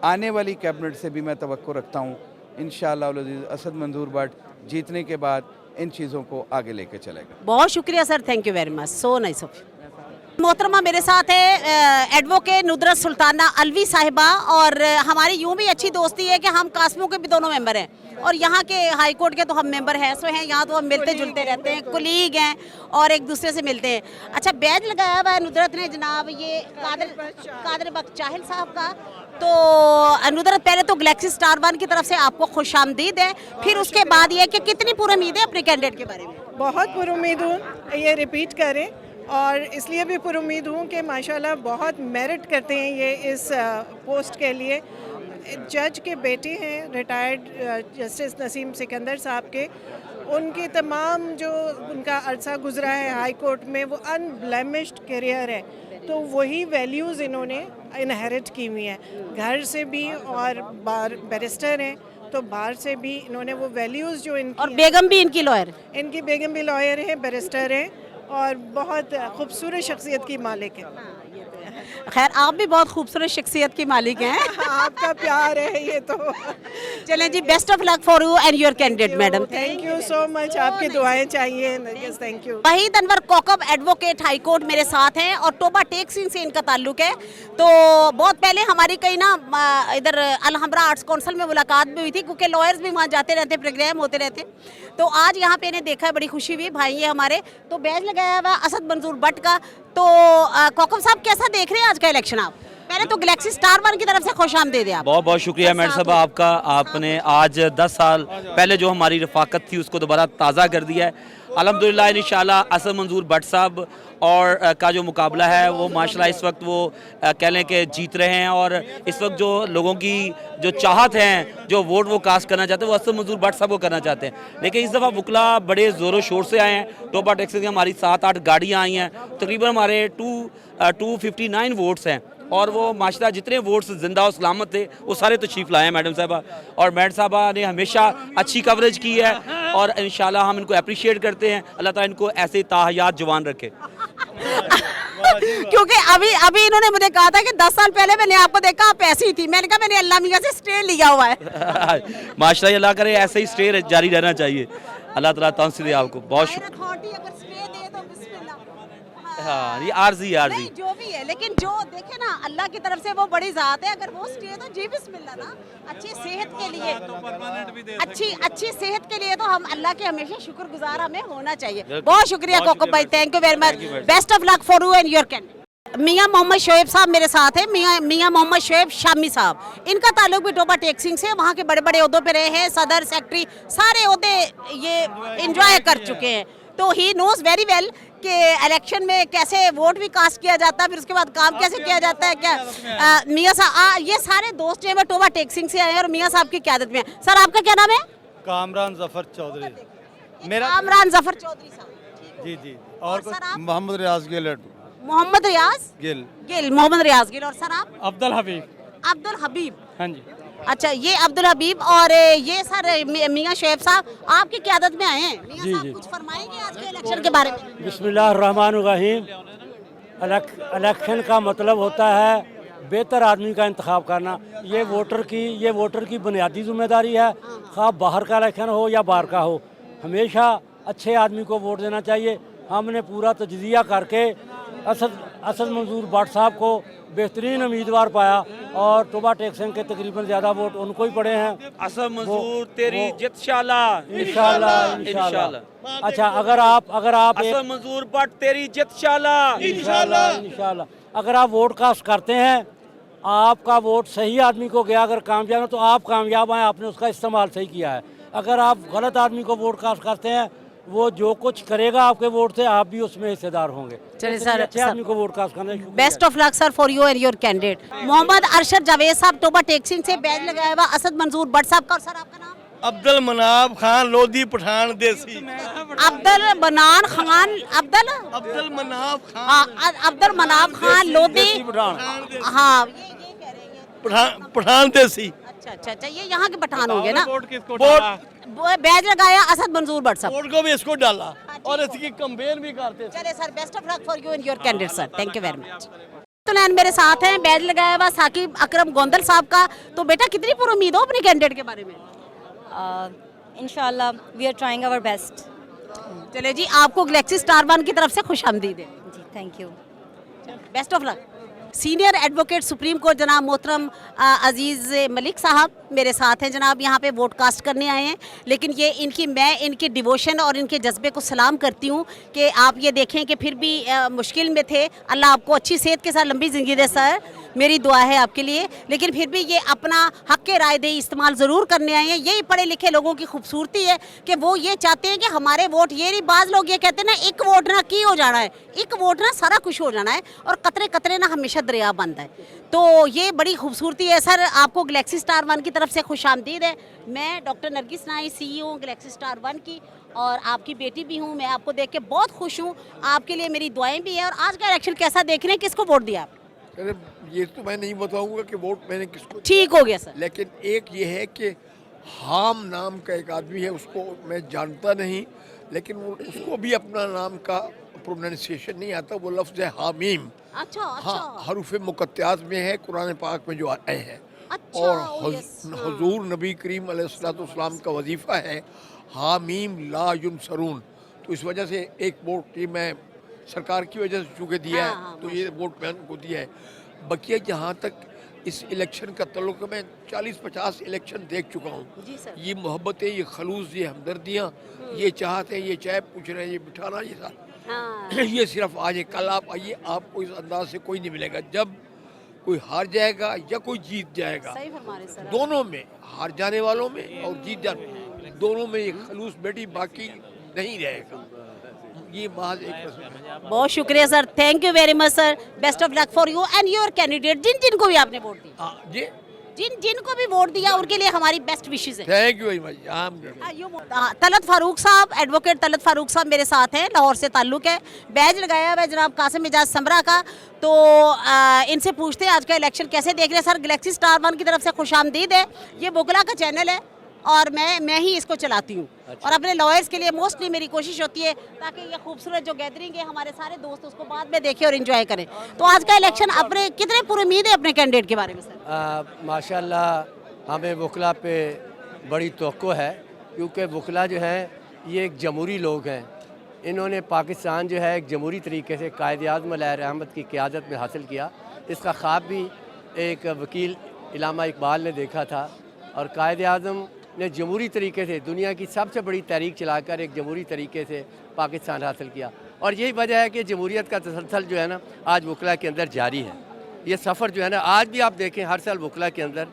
आने वाली कैबिनेट से भी मैं तवक्को रखता हूँ इंशाअल्लाह उल अज़ीज़ असद मंजूर भट्ट जीतने के बाद इन चीज़ों को आगे लेके चलेगा। बहुत शुक्रिया sir, thank you very much, so nice of you. मोहतरमा मेरे साथ है एडवोकेट नुदरत सुल्ताना अलवी साहिबा, और हमारी यूँ भी अच्छी दोस्ती है कि हम कास्मों के भी दोनों मेंबर हैं, और यहाँ के हाई कोर्ट के तो हम मेंबर हैं, सो हैं यहाँ तो हम मिलते जुलते रहते हैं, कुलीग हैं और एक दूसरे से मिलते हैं। अच्छा, बैज लगाया हुआ है नुदरत ने जनाब, ये कादर बख्श चाहिल साहब का। तो नुदरत, पहले तो गैलेक्सी स्टार वन की तरफ से आपको खुशामदीद है, फिर उसके बाद ये कि कितनी पुरुमीद है अपने कैंडिडेट के बारे में? बहुत पुरुमीद हूँ, ये रिपीट करें, और इसलिए भी पुरुमीद हूँ कि माशाल्लाह बहुत मेरिट करते हैं ये इस पोस्ट के लिए। जज के बेटे हैं रिटायर्ड जस्टिस नसीम सिकंदर साहब के, उनकी तमाम जो उनका अरसा गुजरा है हाई कोर्ट में वो अनब्लेमिश्ड करियर है, तो वही वैल्यूज़ इन्होंने इनहेरिट की हुई हैं घर से भी, और बार बैरिस्टर हैं तो बाहर से भी इन्होंने वो वैल्यूज़ जो इनकी और बेगम भी इनकी लॉयर, इनकी बेगम भी लॉयर है, बैरिस्टर हैं और बहुत खूबसूरत शख्सियत की मालिक है। खैर आप भी बहुत खूबसूरत शख्सियत की मालिक हैं। आपका प्यार है ये तो। चलें जी, best of luck for you and your candidate madam. Thank you so much, आपकी दुआएं चाहिए। Nargis thank you. Waheed Anwar Kokab advocate high court मेरे साथ हैं और टोबा टेक सिंह से इनका ताल्लुक है। तो बहुत पहले हमारी कहीं ना इधर अलहम्रा आर्ट्स काउंसिल में मुलाकात भी हुई थी, क्योंकि लॉयर्स भी वहाँ जाते रहते, प्रोग्राम होते रहते। तो आज यहाँ पे इन्हें देखा है, बड़ी खुशी हुई। भाई ये हमारे तो बैज लगाया हुआ असद मंजूर बट का। तो कोकब साहब कैसा देख रहे हैं आज का इलेक्शन आप? पहले तो गैलेक्सी स्टार वन की तरफ से खुशामदीद आप। बहुत बहुत शुक्रिया मैडम साहब आपका। आपने आज 10 साल पहले जो हमारी रफाकत थी उसको दोबारा ताज़ा कर दिया है। अल्हम्दुलिल्लाह इंशाल्लाह असद मंजूर भट्ट साहब और का जो मुकाबला है वो माशाल्लाह इस वक्त वो कह लें कि जीत रहे हैं। और इस वक्त जो लोगों की जो चाहत हैं, जो वोट वो कास्ट करना चाहते हैं, वो असद मंजूर भट्ट साहब को करना चाहते हैं। लेकिन इस दफ़ा वकला बड़े ज़ोरों शोर से आए हैं। टोबा टैक्सी की हमारी 7-8 गाड़ियाँ आई हैं, तकरीबन हमारे 259 वोट्स हैं। और वो माशाल्लाह जितने वोट्स जिंदा और सलामत थे वो सारे तशरीफ़ लाए हैं मैडम साहबा। और मैडम साहबा ने हमेशा अच्छी कवरेज की है और इंशाल्लाह हम इनको अप्रिशिएट करते हैं। अल्लाह ताला इनको ऐसे ताहयात जवान रखे। क्योंकि अभी इन्होंने मुझे कहा था कि 10 साल पहले मैंने आपको देखा आप ऐसी थी। मैंने कहा मैंने अल्लाह मियां से स्टे लिया हुआ है। माशाल्लाह अल्लाह करे ऐसे ही स्टे जारी रहना चाहिए। अल्लाह ताला तौसीर दे आपको। बहुत शुक्रिया। हाँ ये आर्जी नहीं, जो भी है, लेकिन जो देखे ना अल्लाह की तरफ से वो बड़ी ज़ात है। अगर वो स्टे तो जी बिस्मिल्लाह ना, अच्छी सेहत के लिए, अच्छी सेहत के लिए तो हम अल्लाह के हमेशा शुक्रगुजार हमें होना चाहिए। बहुत शुक्रिया कोकब भाई, thank you very much. Best of luck for you and your candidate. मियां मोहम्मद शोएब साहब मेरे साथ हैं, मियां मोहम्मद शोएब शामी साहब। इनका ताल्लुक भी टोबा टेक सिंह से, वहाँ के बड़े बड़े ओहदों पे रहे हैं, सदर सेक्रेटरी सारे ओहदे ये इंजॉय कर चुके हैं। तो ही नोज वेरी वेल कि इलेक्शन में कैसे वोट भी कास्ट किया जाता है, फिर उसके बाद काम कैसे किया जाता है। क्या मियां साहब ये सारे दोस्त जो है टोबा टेक सिंह से आए हैं और मियां साहब की क़यादत में। सर आपका क्या नाम है? कामरान जफर चौधरी। मेरा कामरान जफर चौधरी साहब। जी जी। और सर आप? मोहम्मद रियाज गिल। मोहम्मद रियाज गिल, मोहम्मद रियाज गिल। और सर आप? अब्दुल हबीब। अब्दुल हबीब। हाँ जी। अच्छा, ये अब्दुल हबीब और ये सर मियां शोएब साहब आपकी क़यादत में आए हैं। मियां साहब कुछ फरमाएंगे आज के इलेक्शन के बारे में? बिस्मिल्लाहिर्रहमानिर्रहीम। इलेक्शन का मतलब होता है बेहतर आदमी का इंतखाब करना। ये वोटर की बुनियादी जिम्मेदारी है, खा बाहर का इलेक्शन हो या बाहर का हो, हमेशा अच्छे आदमी को वोट देना चाहिए। हमने पूरा तजज़िया करके असद मंजूर भट्ट साहब को बेहतरीन उम्मीदवार पाया और टोबा टेक सिंह के तकरीबन ज़्यादा वोट उनको ही पड़े हैं। असद मंजूर तेरी जित इंशाल्लाह। अच्छा, अगर आप असद मंजूर भट्ट तेरी जित इंशाल्लाह अगर आप वोट कास्ट करते हैं, आपका वोट सही आदमी को गया, अगर कामयाब है तो आप कामयाब हैं, आपने उसका इस्तेमाल सही किया है। अगर आप गलत आदमी को वोट कास्ट करते हैं, वो जो कुछ करेगा आपके वोट से आप भी उसमें हिस्सेदार होंगे। चलिए सर, अच्छे आदमी को वोट कास्ट करना। Best of luck sir for you and your candidate. Mohammad Arshad Javed साहब टोबा टेक सिंह से बैज लगाया हुआ असद मंजूर भट्ट साहब का। और सर आपका नाम? अब्दुल मनाब खान लोधी पठान देसी। अब्दुल मनाब खान लोधी। हाँ ये कह रहे हैं पठान देसी। अच्छा, ये यहाँ के पठान होंगे ना। बैज लगाया असद मंजूर भट्ट साहब। वोट को भी इसको डाला और इसकी कंपेन भी करते। चलिए sir, best of luck for you and your candidate sir, thank you very much. तो मेरे साथ हैं बैज लगाया हुआ साकिब अकरम गोंदल साहब का। तो बेटा कितनी पूरी उम्मीद हो अपने कैंडिडेट के बारे में? इंशाल्लाह we are trying our best. चलिए जी, आपको गैलेक्सी स्टार वन की तरफ से खुशामदीद है जी। Thank you, best of luck. Senior advocate supreme court जनाब मोहतरम अजीज़ मलिक साहब मेरे साथ हैं जनाब, यहाँ पे वोट कास्ट करने आए हैं। लेकिन ये मैं इनकी डिवोशन और इनके जज्बे को सलाम करती हूँ कि आप ये देखें कि फिर भी मुश्किल में थे। अल्लाह आपको अच्छी सेहत के साथ लंबी ज़िंदगी दे सर, मेरी दुआ है आपके लिए। लेकिन फिर भी ये अपना हक के राय दे इस्तेमाल ज़रूर करने आए हैं। यही पढ़े लिखे लोगों की खूबसूरती है कि वो ये चाहते हैं कि हमारे वोट, ये नहीं बाज़ लोग ये कहते हैं ना एक वोट ना की हो जाना है, एक वोट ना सारा कुछ हो जाना है, और कतरे कतरे ना हमेशा दरिया बंद है। तो ये बड़ी खूबसूरती है सर। आपको गैलेक्सी स्टार वन की तरफ से खुशामदीद है। मैं डॉक्टर नरगिस नाई, CEO गैलेक्सी स्टार वन की, और आपकी बेटी भी हूँ, मैं आपको देख के बहुत खुश हूँ, आपके लिए मेरी दुआएं भी हैं। और आज का इलेक्शन कैसा देख रहे हैं, किसको वोट दिया आप? अरे ये तो मैं नहीं बताऊंगा कि वोट मैंने किसको, ठीक हो गया सर। लेकिन एक ये है कि हाम नाम का एक आदमी है, उसको मैं जानता नहीं, लेकिन वो उसको भी अपना नाम का प्रोनाउंसिएशन नहीं आता, वो लफ्ज़ है हामीम। अच्छा हाँ, हरूफ मुक़त्तियात में है, कुरान पाक में जो आए हैं। अच्छा, और यस, हुजूर नबी करीम अलैहिस्सलाम का वजीफ़ा है हामीम ला युनसरून। तो इस वजह से एक वोट ये मैं सरकार की वजह से चूँकि दिया है, तो ये वोट मैंने उनको दिया है। बकिया जहाँ तक इस इलेक्शन का तल्लुक़ है, मैं 40-50 इलेक्शन देख चुका हूँ। ये मोहब्बतें, ये खलूस, ये हमदर्दियाँ, ये चाहते हैं, ये चाय पूछ रहे हैं, ये बिठाना, ये सारा ये सिर्फ आज है। कल आप आइए, आपको इस अंदाज से कोई नहीं मिलेगा। जब कोई हार जाएगा या कोई जीत जाएगा, सही फरमा रहे सर। दोनों में, हार जाने वालों में और जीत जाने दोनों में ये खलूस बेटी बाकी नहीं रहेगा। ये महज एक बहुत शुक्रिया sir, thank you very much sir, best of luck for you and your candidate. जिन जिनको भी आपने वोट दिया, जी, जिनको भी वोट दिया, उनके लिए हमारी बेस्ट विशेष है। Thank you very much. Talat Farooq साहब, एडवोकेट तलत फारूक साहब मेरे साथ हैं, लाहौर से ताल्लुक है, बैज लगाया हुआ है जनाब कासिम मिजाज समरा का। तो इनसे पूछते हैं आज का इलेक्शन कैसे देख रहे हैं सर। गैलेक्सी स्टार 1 की तरफ से खुशामदीद है, ये वोकला का चैनल है और मैं ही इसको चलाती हूँ। और अपने लॉयर्स के लिए मोस्टली मेरी कोशिश होती है ताकि ये खूबसूरत जो गैदरिंग है, हमारे सारे दोस्त उसको बाद में देखें और एंजॉय करें। तो आज का इलेक्शन अपने कितने पूरी उम्मीद है अपने कैंडिडेट के बारे में सर? माशाल्लाह हमें वकला पे बड़ी तवक्को है, क्योंकि वकला जो हैं ये एक जमहूरी लोग हैं। इन्होंने पाकिस्तान जो है एक जमहूरी तरीके से कायद-ए-आज़म अलैहि रहमत की क़यादत में हासिल किया। इसका ख्वाब भी एक वकील इलामा इकबाल ने देखा था, और कायद-ए-आज़म ने जमहूरी तरीके से दुनिया की सबसे बड़ी तहरीक चलाकर एक जमहूरी तरीके से पाकिस्तान हासिल किया। और यही वजह है कि जमहूरियत का तसलसल जो है ना आज वकला के अंदर जारी है। ये सफ़र जो है ना, आज भी आप देखें हर साल वकला के अंदर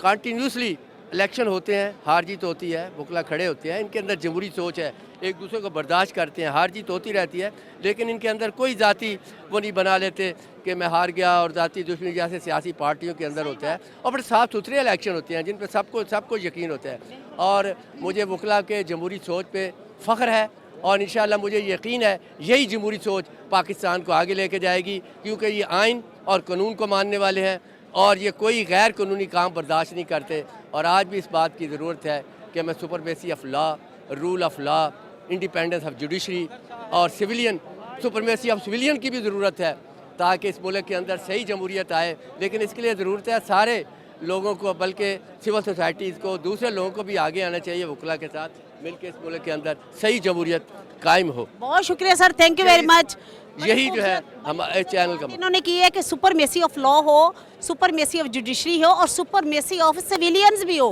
कंटिन्यूसली इलेक्शन होते हैं, हार जीत होती है, वकला खड़े होते हैं, इनके अंदर जमहूरी सोच है, एक दूसरे को बर्दाश्त करते हैं, हार जीत होती रहती है, लेकिन इनके अंदर कोई ज़ाती वो नहीं बना लेते कि मैं हार गया, और ज़ाती दुश्मनी जैसे सियासी पार्टियों के अंदर होता है। और बड़े साफ़ सुथरे इलेक्शन होते हैं जिन पर सबको यकीन होता है। और मुझे वकला के जमहूरी सोच पे फ़ख्र है, और इंशाअल्लाह मुझे यकीन है यही जमहूरी सोच पाकिस्तान को आगे लेके जाएगी, क्योंकि ये आइन और कानून को मानने वाले हैं और ये कोई गैर कानूनी काम बर्दाश्त नहीं करते। और आज भी इस बात की ज़रूरत है कि मैं supremacy of law, rule of law, independence of judiciary और सिविलियन सुपरमेसी ऑफ सिविलियन की भी ज़रूरत है, ताकि इस मुल्क के अंदर सही जमहूरियत आए। लेकिन इसके लिए ज़रूरत है सारे लोगों को, बल्कि सिविल सोसाइटीज़ को, दूसरे लोगों को भी आगे आना चाहिए वकला के साथ मिलकर इस मुल्क के अंदर सही जमहूरियत कायम हो। बहुत शुक्रिया sir, thank you very much. यही जो है हमारे चैनल का इन्होंने किया है कि सुपरमेसी ऑफ लॉ हो, सुपरमेसी ऑफ जुडिशरी हो और सुपरमेसी ऑफ सिविलियंस भी हो।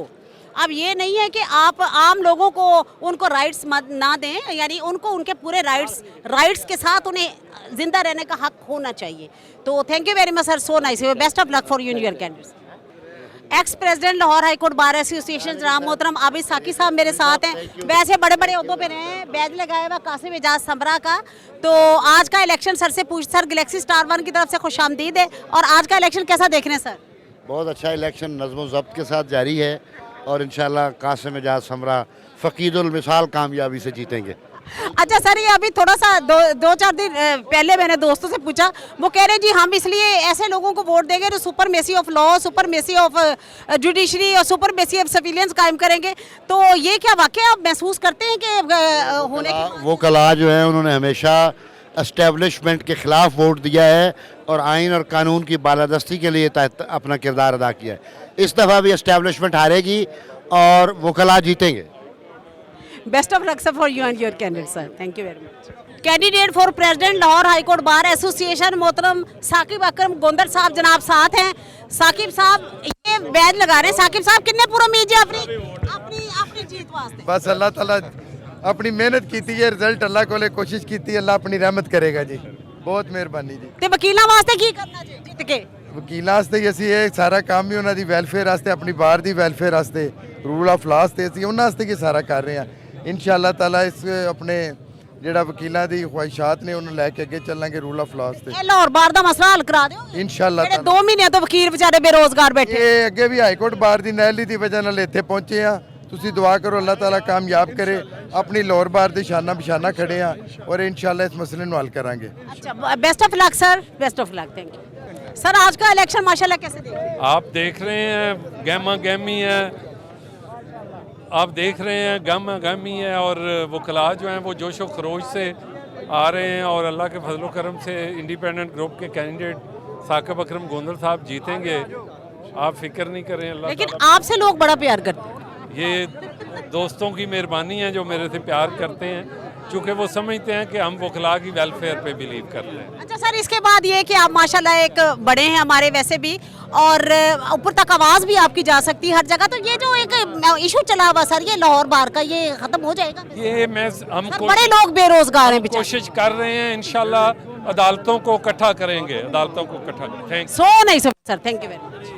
अब ये नहीं है कि आप आम लोगों को उनको राइट्स ना दें, यानी उनको उनके पूरे राइट्स के साथ उन्हें जिंदा रहने का हक होना चाहिए। तो thank you very much sir, so nice, best of luck for you and your candidates. Ex president Lahore high court bar association जनाब मोहतरम आबिद साकी साहब मेरे साथ हैं। वैसे बड़े बड़े ओहदों पे रहे हैं, बैज लगाया हुआ कासिम एजाज समरा का। तो आज का इलेक्शन सर से पूछ, सर गैलेक्सी स्टार 1 की तरफ से खुशामदीद है, और आज का इलेक्शन कैसा देख रहे हैं सर? बहुत अच्छा इलेक्शन नज़्म व ज़ब्त के साथ जारी है, और इंशाल्लाह कासिम एजाज समरा फ़कीदुल मिसाल कामयाबी से जीतेंगे। अच्छा सर, ये अभी थोड़ा सा दो चार दिन पहले मैंने दोस्तों से पूछा, वो कह रहे जी हम इसलिए ऐसे लोगों को वोट देंगे जो supremacy of law, supremacy of judiciary और सुपरमेसी ऑफ सिविलियंस कायम करेंगे। तो ये क्या वाकई आप महसूस करते हैं कि होने की? वो कला जो है उन्होंने हमेशा एस्टेब्लिशमेंट के ख़िलाफ़ वोट दिया है और आइन और कानून की बालादस्ती के लिए अपना किरदार अदा किया है। इस दफ़ा भी एस्टेब्लिशमेंट हारेगी और वो कला जीतेंगे। Best of luck for you and your candidate sir, thank you very much. Candidate for president Lahore high court bar association मोहतरम साकिब अकरम गोंदल साहब जनाब साथ हैं। साकिब साहब ये बैज लगा रहे हैं, साकिब साहब कितने पूरा उम्मीद है अपनी जीत वास्ते? बस अल्लाह ताला अपनी मेहनत की है, रिजल्ट अल्लाह को ले कोशिश की, अल्लाह अपनी रहमत करेगा जी। बहुत मेहरबानी जी। ते वकीलों वास्ते की करना जी जित के? वकीलों वास्ते ਅਸੀਂ ਇਹ ਸਾਰਾ ਕੰਮ ਹੀ ਉਹਨਾਂ ਦੀ ਵੈਲਫੇਅਰ ਵਾਸਤੇ, ਆਪਣੀ ਬਾਰ ਦੀ ਵੈਲਫੇਅਰ ਵਾਸਤੇ, ਰੂਲ ਆਫ ਲਾਅ ਤੇ ਅਸੀਂ ਉਹਨਾਂ ਵਾਸਤੇ ਕੀ ਸਾਰਾ ਕਰ ਰਹੇ ਹਾਂ। इंशाअल्लाह ताला इस अपने ਜਿਹੜਾ ਵਕੀਲਾਂ ਦੀ ਖੁਆਇਸ਼ਾਤ ਨੇ ਉਹਨੂੰ ਲੈ ਕੇ ਅੱਗੇ ਚੱਲਾਂਗੇ ਰੂਲ ਆਫ ਲਾਅ ਤੇ। ਇਹ ਲਾਹੌਰ ਬਾਰ ਦਾ ਮਸਲਾ ਹੱਲ ਕਰਾ ਦਿਓ इंशाअल्लाह ਜਿਹੜੇ 2 ਮਹੀਨਿਆਂ ਤੋਂ ਵਕੀਲ ਵਿਚਾਰੇ ਬੇਰੋਜ਼ਗਾਰ ਬੈਠੇ। ਇਹ ਅੱਗੇ ਵੀ ਹਾਈ ਕੋਰਟ ਬਾਰ ਦੀ ਨਹਿਲੀ ਦੀ ਵਜ੍ਹਾ ਨਾਲ ਇੱਥੇ ਪਹੁੰਚੇ ਆ। ਤੁਸੀਂ ਦੁਆ ਕਰੋ अल्लाह ताला कामयाब करे। अपनी लाहौर बार ਦੇ ਸ਼ਾਨਾ ਬਿਸ਼ਾਨਾ ਖੜੇ ਆ और इंशाल्लाह इस मसले ਨੂੰ हल करांगे। अच्छा, best of luck sir, best of luck, thank you sir. आज का इलेक्शन माशाल्लाह कैसे देख रहे हैं? आप देख रहे हैं गहमा गहमी है, आप देख रहे हैं गहमा गहमी है, और वकला जो हैं वो जोशो खरोश से आ रहे हैं, और अल्लाह के फजल करम से इंडिपेंडेंट ग्रुप के कैंडिडेट साकिब अकरम गोंदल साहब जीतेंगे। आप फिक्र नहीं करें, अल्लाह लेकिन आपसे लोग बड़ा प्यार करते हैं। ये दोस्तों की मेहरबानी है जो मेरे से प्यार करते हैं, क्योंकि वो समझते हैं कि हम वकला की वेलफेयर पे बिलीव करते हैं। अच्छा सर, इसके बाद ये कि आप माशाल्लाह एक बड़े हैं हमारे वैसे भी, और ऊपर तक आवाज़ भी आपकी जा सकती है हर जगह, तो ये जो एक इशू चला हुआ सर, ये लाहौर बार का, ये खत्म हो जाएगा? ये मैं हम बड़े लोग बेरोजगार हैं बेचारे। कोशिश कर रहे हैं, इंशाल्लाह अदालतों को इकट्ठा करेंगे, अदालतों को इकट्ठा। थैंक सो नहीं sir, thank you very much.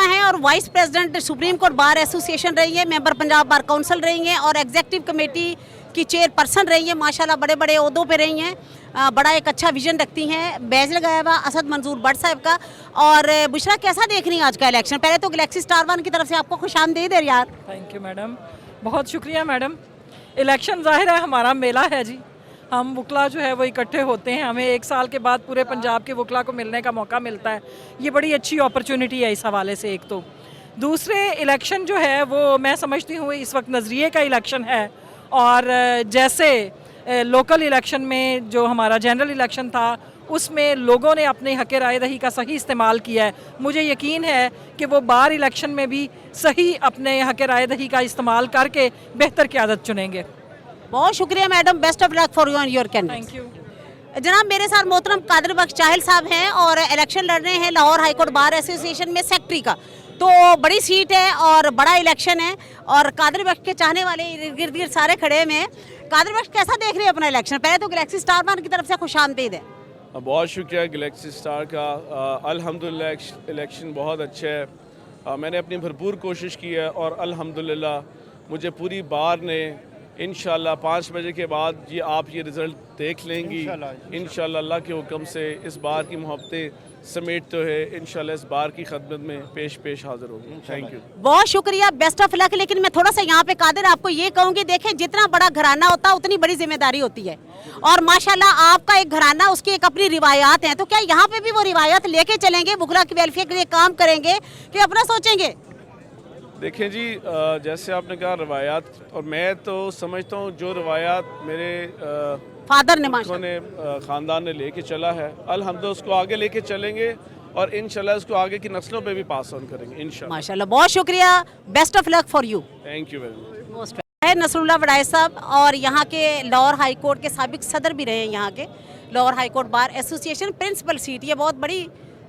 हैं और vice president supreme court bar association रही है, मेंबर पंजाब बार काउंसिल रही हैं, और एग्जीक्यूटिव कमेटी की चेयरपर्सन रही हैं, माशाल्लाह बड़े बड़े ओहदों पे रही हैं। बड़ा एक अच्छा विजन रखती हैं। बैज लगाया हुआ असद मंजूर भट्ट साहब का। और बुशरा, कैसा देख रही हैं आज का इलेक्शन? पहले तो गैलेक्सी स्टार वन की तरफ से आपको खुशामदीद है यार। थैंक यू मैडम, बहुत शुक्रिया मैडम। इलेक्शन जाहिर है हमारा मेला है जी, हम वकला जो है वो इकट्ठे होते हैं, हमें 1 साल के बाद पूरे पंजाब के वकला को मिलने का मौका मिलता है, ये बड़ी अच्छी अपॉर्चुनिटी है इस हवाले से। एक तो दूसरे इलेक्शन जो है वो मैं समझती हूँ इस वक्त नज़रिए का इलेक्शन है, और जैसे लोकल इलेक्शन में जो हमारा जनरल इलेक्शन था उसमें लोगों ने अपने हक़ राय दही का सही इस्तेमाल किया है, मुझे यकीन है कि वो बार इलेक्शन में भी सही अपने हक़ राय दही का इस्तेमाल करके बेहतर क़यादत चुनेंगे। बहुत शुक्रिया madam, best of luck for you and your candidate. Thank you जनाब, मेरे साथ मोहतरम कादिर बख्श चाहल साहब हैं, और इलेक्शन लड़ रहे हैं लाहौर हाईकोर्ट बार एसोसिएशन में सेक्रेटरी का। तो बड़ी सीट है और बड़ा इलेक्शन है, और कादिर बख्श के चाहने वाले इर्द गिर्द सारे खड़े हुए हैं। कादिर बख्श, कैसा देख रहे हैं अपना इलेक्शन? पहले तो गैलेक्सी स्टार वन की तरफ से खुशामदीद है। बहुत शुक्रिया गैलेक्सी स्टार का। अल्हम्दुलिल्लाह इलेक्शन बहुत अच्छा है, मैंने अपनी भरपूर कोशिश की है, और अल्हम्दुलिल्लाह मुझे पूरी बार ने इंशाल्लाह 5 बजे के बाद ये आप ये रिज़ल्ट देख लेंगी इंशाल्लाह अल्लाह के हुक्म से। इस बार की मोहब्बतें समेट तो है, इंशाल्लाह इस बार की खदमत में पेश हाजिर होगी। थैंक यू, बहुत शुक्रिया, बेस्ट ऑफ लक। लेकिन मैं थोड़ा सा यहाँ पे कादिर आपको ये कहूँगी, देखें जितना बड़ा घराना होता है उतनी बड़ी जिम्मेदारी होती है, और माशाल्लाह आपका एक घराना, उसकी एक अपनी रिवायात है, तो क्या यहाँ पे भी वो रिवायात लेके चलेंगे, वकला की वेलफेयर के लिए काम करेंगे कि अपना सोचेंगे? देखें जी, जैसे आपने कहा रवायात, और मैं तो समझता हूँ जो रवायात मेरे फादर ने ख़ानदान ने लेके चला है, अल्हम्दुलिल्लाह उसको आगे लेके चलेंगे, और इंशाल्लाह इसको आगे की नस्लों पे भी पास ऑन करेंगे इंशाल्लाह। माशाल्लाह, बहुत शुक्रिया, best of luck for you. Thank you very much. है नसरुल्लाह वड़ाई साहब, और यहाँ के लाहौर हाई कोर्ट के साबिक सदर भी रहे हैं, यहाँ के Lahore high court bar association principal seat, ये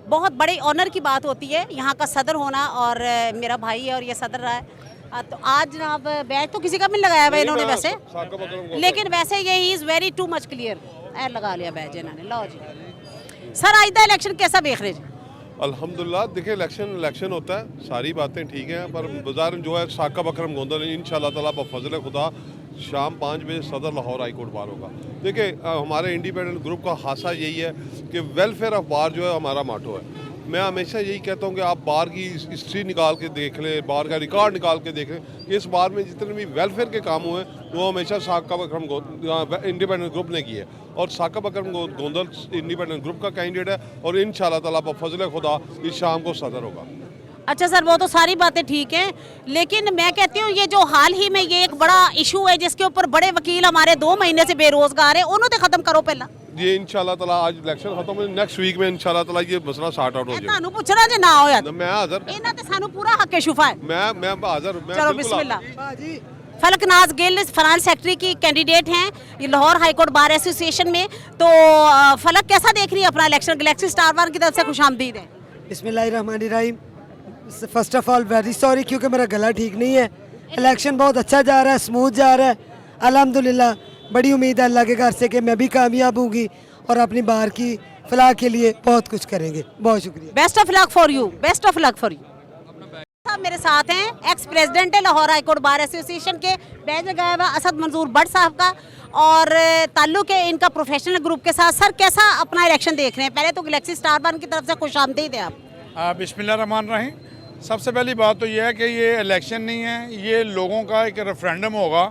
बहुत बड़ी ऑनर की बात होती है यहाँ का सदर होना, और मेरा भाई है और ये सदर रहा है। तो आज जनाब बैच तो किसी का भी लगाया हुआ इन्होंने वैसे, लेकिन वैसे ये is very too much clear लगा लिया बैच इन्होंने। लो जी सर, आज का इलेक्शन कैसा देख रहे जी? अल्हम्दुलिल्लाह, देखिए इलेक्शन होता है, सारी बातें ठीक हैं, पर बाजार जो है साकिब अकरम गोंदल इंशाल्लाह ताला बफज़ल खुदा शाम 5 बजे सदर लाहौर हाई कोर्ट बार होगा। देखिए हमारे इंडिपेंडेंट ग्रुप का खासा यही है कि वेलफेयर ऑफ बार जो है हमारा माटो है। मैं हमेशा यही कहता हूँ कि आप बार की हिस्ट्री निकाल के देख लें, बार का रिकॉर्ड निकाल के देख लें कि इस बार में जितने भी वेलफेयर के काम हुए वो हमेशा साकिब अकरम इंडिपेंडेंट ग्रुप ने किए, और साकिब अकरम गोंदल इंडिपेंडेंट ग्रुप का कैंडिडेट है, और इंशाल्लाह ताला बफज़ल खुदा इस शाम को सदर होगा। अच्छा सर, वो तो सारी बातें ठीक हैं, लेकिन मैं कहती हूँ ये जो हाल ही में ये एक बड़ा इशू है जिसके ऊपर बड़े वकील हमारे 2 महीने से बेरोजगार है, उन्होंने खत्म करो पहला। ये इंशाल्लाह ताला आज इलेक्शन खत्म हो, नेक्स्ट वीक में इंशाल्लाह ताला ये मसला सॉर्ट आउट हो जाएगा। ਤੁਹਾਨੂੰ ਪੁੱਛਣਾ ਜੇ ਨਾ ਹੋਇਆ मैं हाजिर, ਇਹਨਾਂ ਤੇ ਸਾਨੂੰ ਪੂਰਾ ਹੱਕ ਸ਼ੁਫਾ ਹੈ। मैं हाजिर, मैं चलो बिस्मिल्लाह। फलकनाज गिल फाइनेंस सेक्रेटरी की कैंडिडेट हैं ये लाहौर हाईकोर्ट बार एसोसिएशन में, तो फलक कैसा देख रही है अपना इलेक्शन? गैलेक्सी स्टार वन की तरफ से खुशामदीद है। बिस्मिल्लाहिर्रहमानिर्रहीम। First of all very sorry क्योंकि मेरा गला ठीक नहीं है। इलेक्शन बहुत अच्छा जा रहा है, स्मूथ जा रहा है, अल्हम्दुलिल्लाह। बड़ी उम्मीद है अल्लाह के घर से कि मैं भी कामयाब होंगी और अपनी बार की फलाह के लिए बहुत कुछ करेंगे। बहुत शुक्रिया, best of luck for you, best of luck for you. मेरे साथ हैं एक्स प्रेसिडेंट है लाहौर हाईकोर्ट बार एसोसिएशन के, बैज लगाया हुआ असद मंजूर भट्ट साहब का, और ताल्लुक है इनका प्रोफेशनल ग्रुप के साथ। सर, कैसा अपना इलेक्शन देख रहे हैं? पहले तो गैलेक्सी स्टार वन की तरफ से खुशामदीद है आप। बिस्मिल्लाहिर्रहमानिर्रहीम। सबसे पहली बात तो यह है कि ये इलेक्शन नहीं है, ये लोगों का एक रेफरेंडम होगा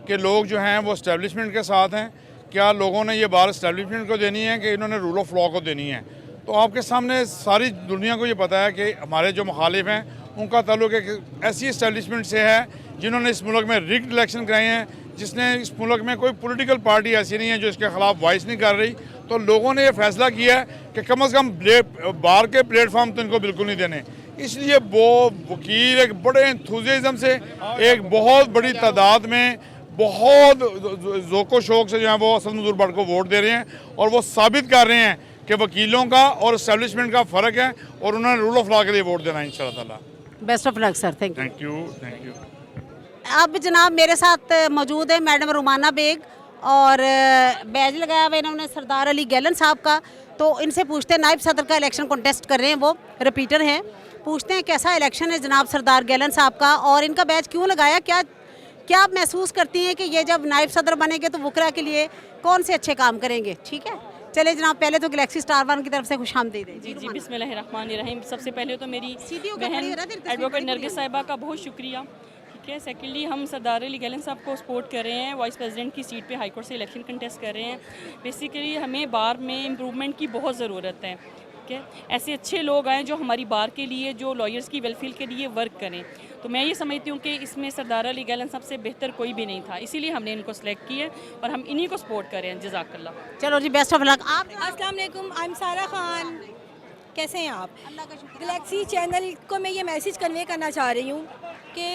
कि लोग जो हैं वो इस्टेब्लिशमेंट के साथ हैं, क्या लोगों ने ये बात इस्टेब्लिशमेंट को देनी है कि इन्होंने रूल ऑफ लॉ को देनी है। तो आपके सामने सारी दुनिया को ये पता है कि हमारे जो मुखालिफ हैं उनका ताल्लुक एक ऐसी इस्टेब्लिशमेंट से है जिन्होंने इस मुल्क में रिग्ड इलेक्शन कराए हैं, जिसने इस मुल्क में कोई पॉलिटिकल पार्टी ऐसी नहीं है जो इसके ख़िलाफ़ वॉइस नहीं कर रही। तो लोगों ने ये फैसला किया है कि कम से कम बार के प्लेटफॉर्म तो इनको बिल्कुल नहीं देने, इसलिए वो वकील एक बड़े एंथुसियाज्म से एक बहुत बड़ी तादाद में बहुत ज़ोको शौक से जो है वो असद मंजूर भट्ट को वोट दे रहे हैं और वो साबित कर रहे हैं कि वकीलों का और इस्टेब्लिशमेंट का फ़र्क है और उन्होंने रूल ऑफ लॉ के लिए वोट देना है इंशाल्लाह ताला। Best of luck sir, thank you. Thank you. अब जनाब मेरे साथ मौजूद है मैडम रुमाना बेग और बैज लगाया हुआ इन्होंने सरदार अली गैलन साहब का। तो इनसे पूछते हैं, नायब सदर का इलेक्शन कॉन्टेस्ट कर रहे हैं, वो रिपीटर हैं, पूछते हैं कैसा इलेक्शन है जनाब सरदार गैलन साहब का और इनका बैच क्यों लगाया, क्या आप महसूस करती हैं कि ये जब नायब सदर बनेंगे तो वुकरा के लिए कौन से अच्छे काम करेंगे। ठीक है, चले जनाब पहले तो गैलेक्सी स्टार वन की तरफ से खुशामदीद है। जी बिस्मिल्लाहिर्रहमानिर्रहीम। सबसे पहले तो मेरी बहन एडवोकेट नरगिस साहिबा का बहुत शुक्रिया। ठीक है, सेकेंडली हम सरदार अली गैलन साहब को सपोर्ट कर रहे हैं, वाइस प्रेसिडेंट की सीट पे हाई कोर्ट से इलेक्शन कंटेस्ट कर रहे हैं। बेसिकली हमें बार में इम्प्रूवमेंट की बहुत ज़रूरत है। ठीक है, ऐसे अच्छे लोग आएँ जो हमारी बार के लिए, जो लॉयर्स की वेलफेयर के लिए वर्क करें। तो मैं ये समझती हूँ कि इसमें सरदार अली गैलन साहब से बेहतर कोई भी नहीं था, इसीलिए हमने इनको सेलेक्ट किया और हम इन्हीं को सपोर्ट कर रहे हैं। जज़ाकल्लाह। चलो जी, बेस्ट ऑफ लक। आप अस्सलाम वालेकुम, आई एम सारा खान। कैसे हैं आप? गैलेक्सी चैनल को मैं ये मैसेज कन्वे करना चाह रही हूँ कि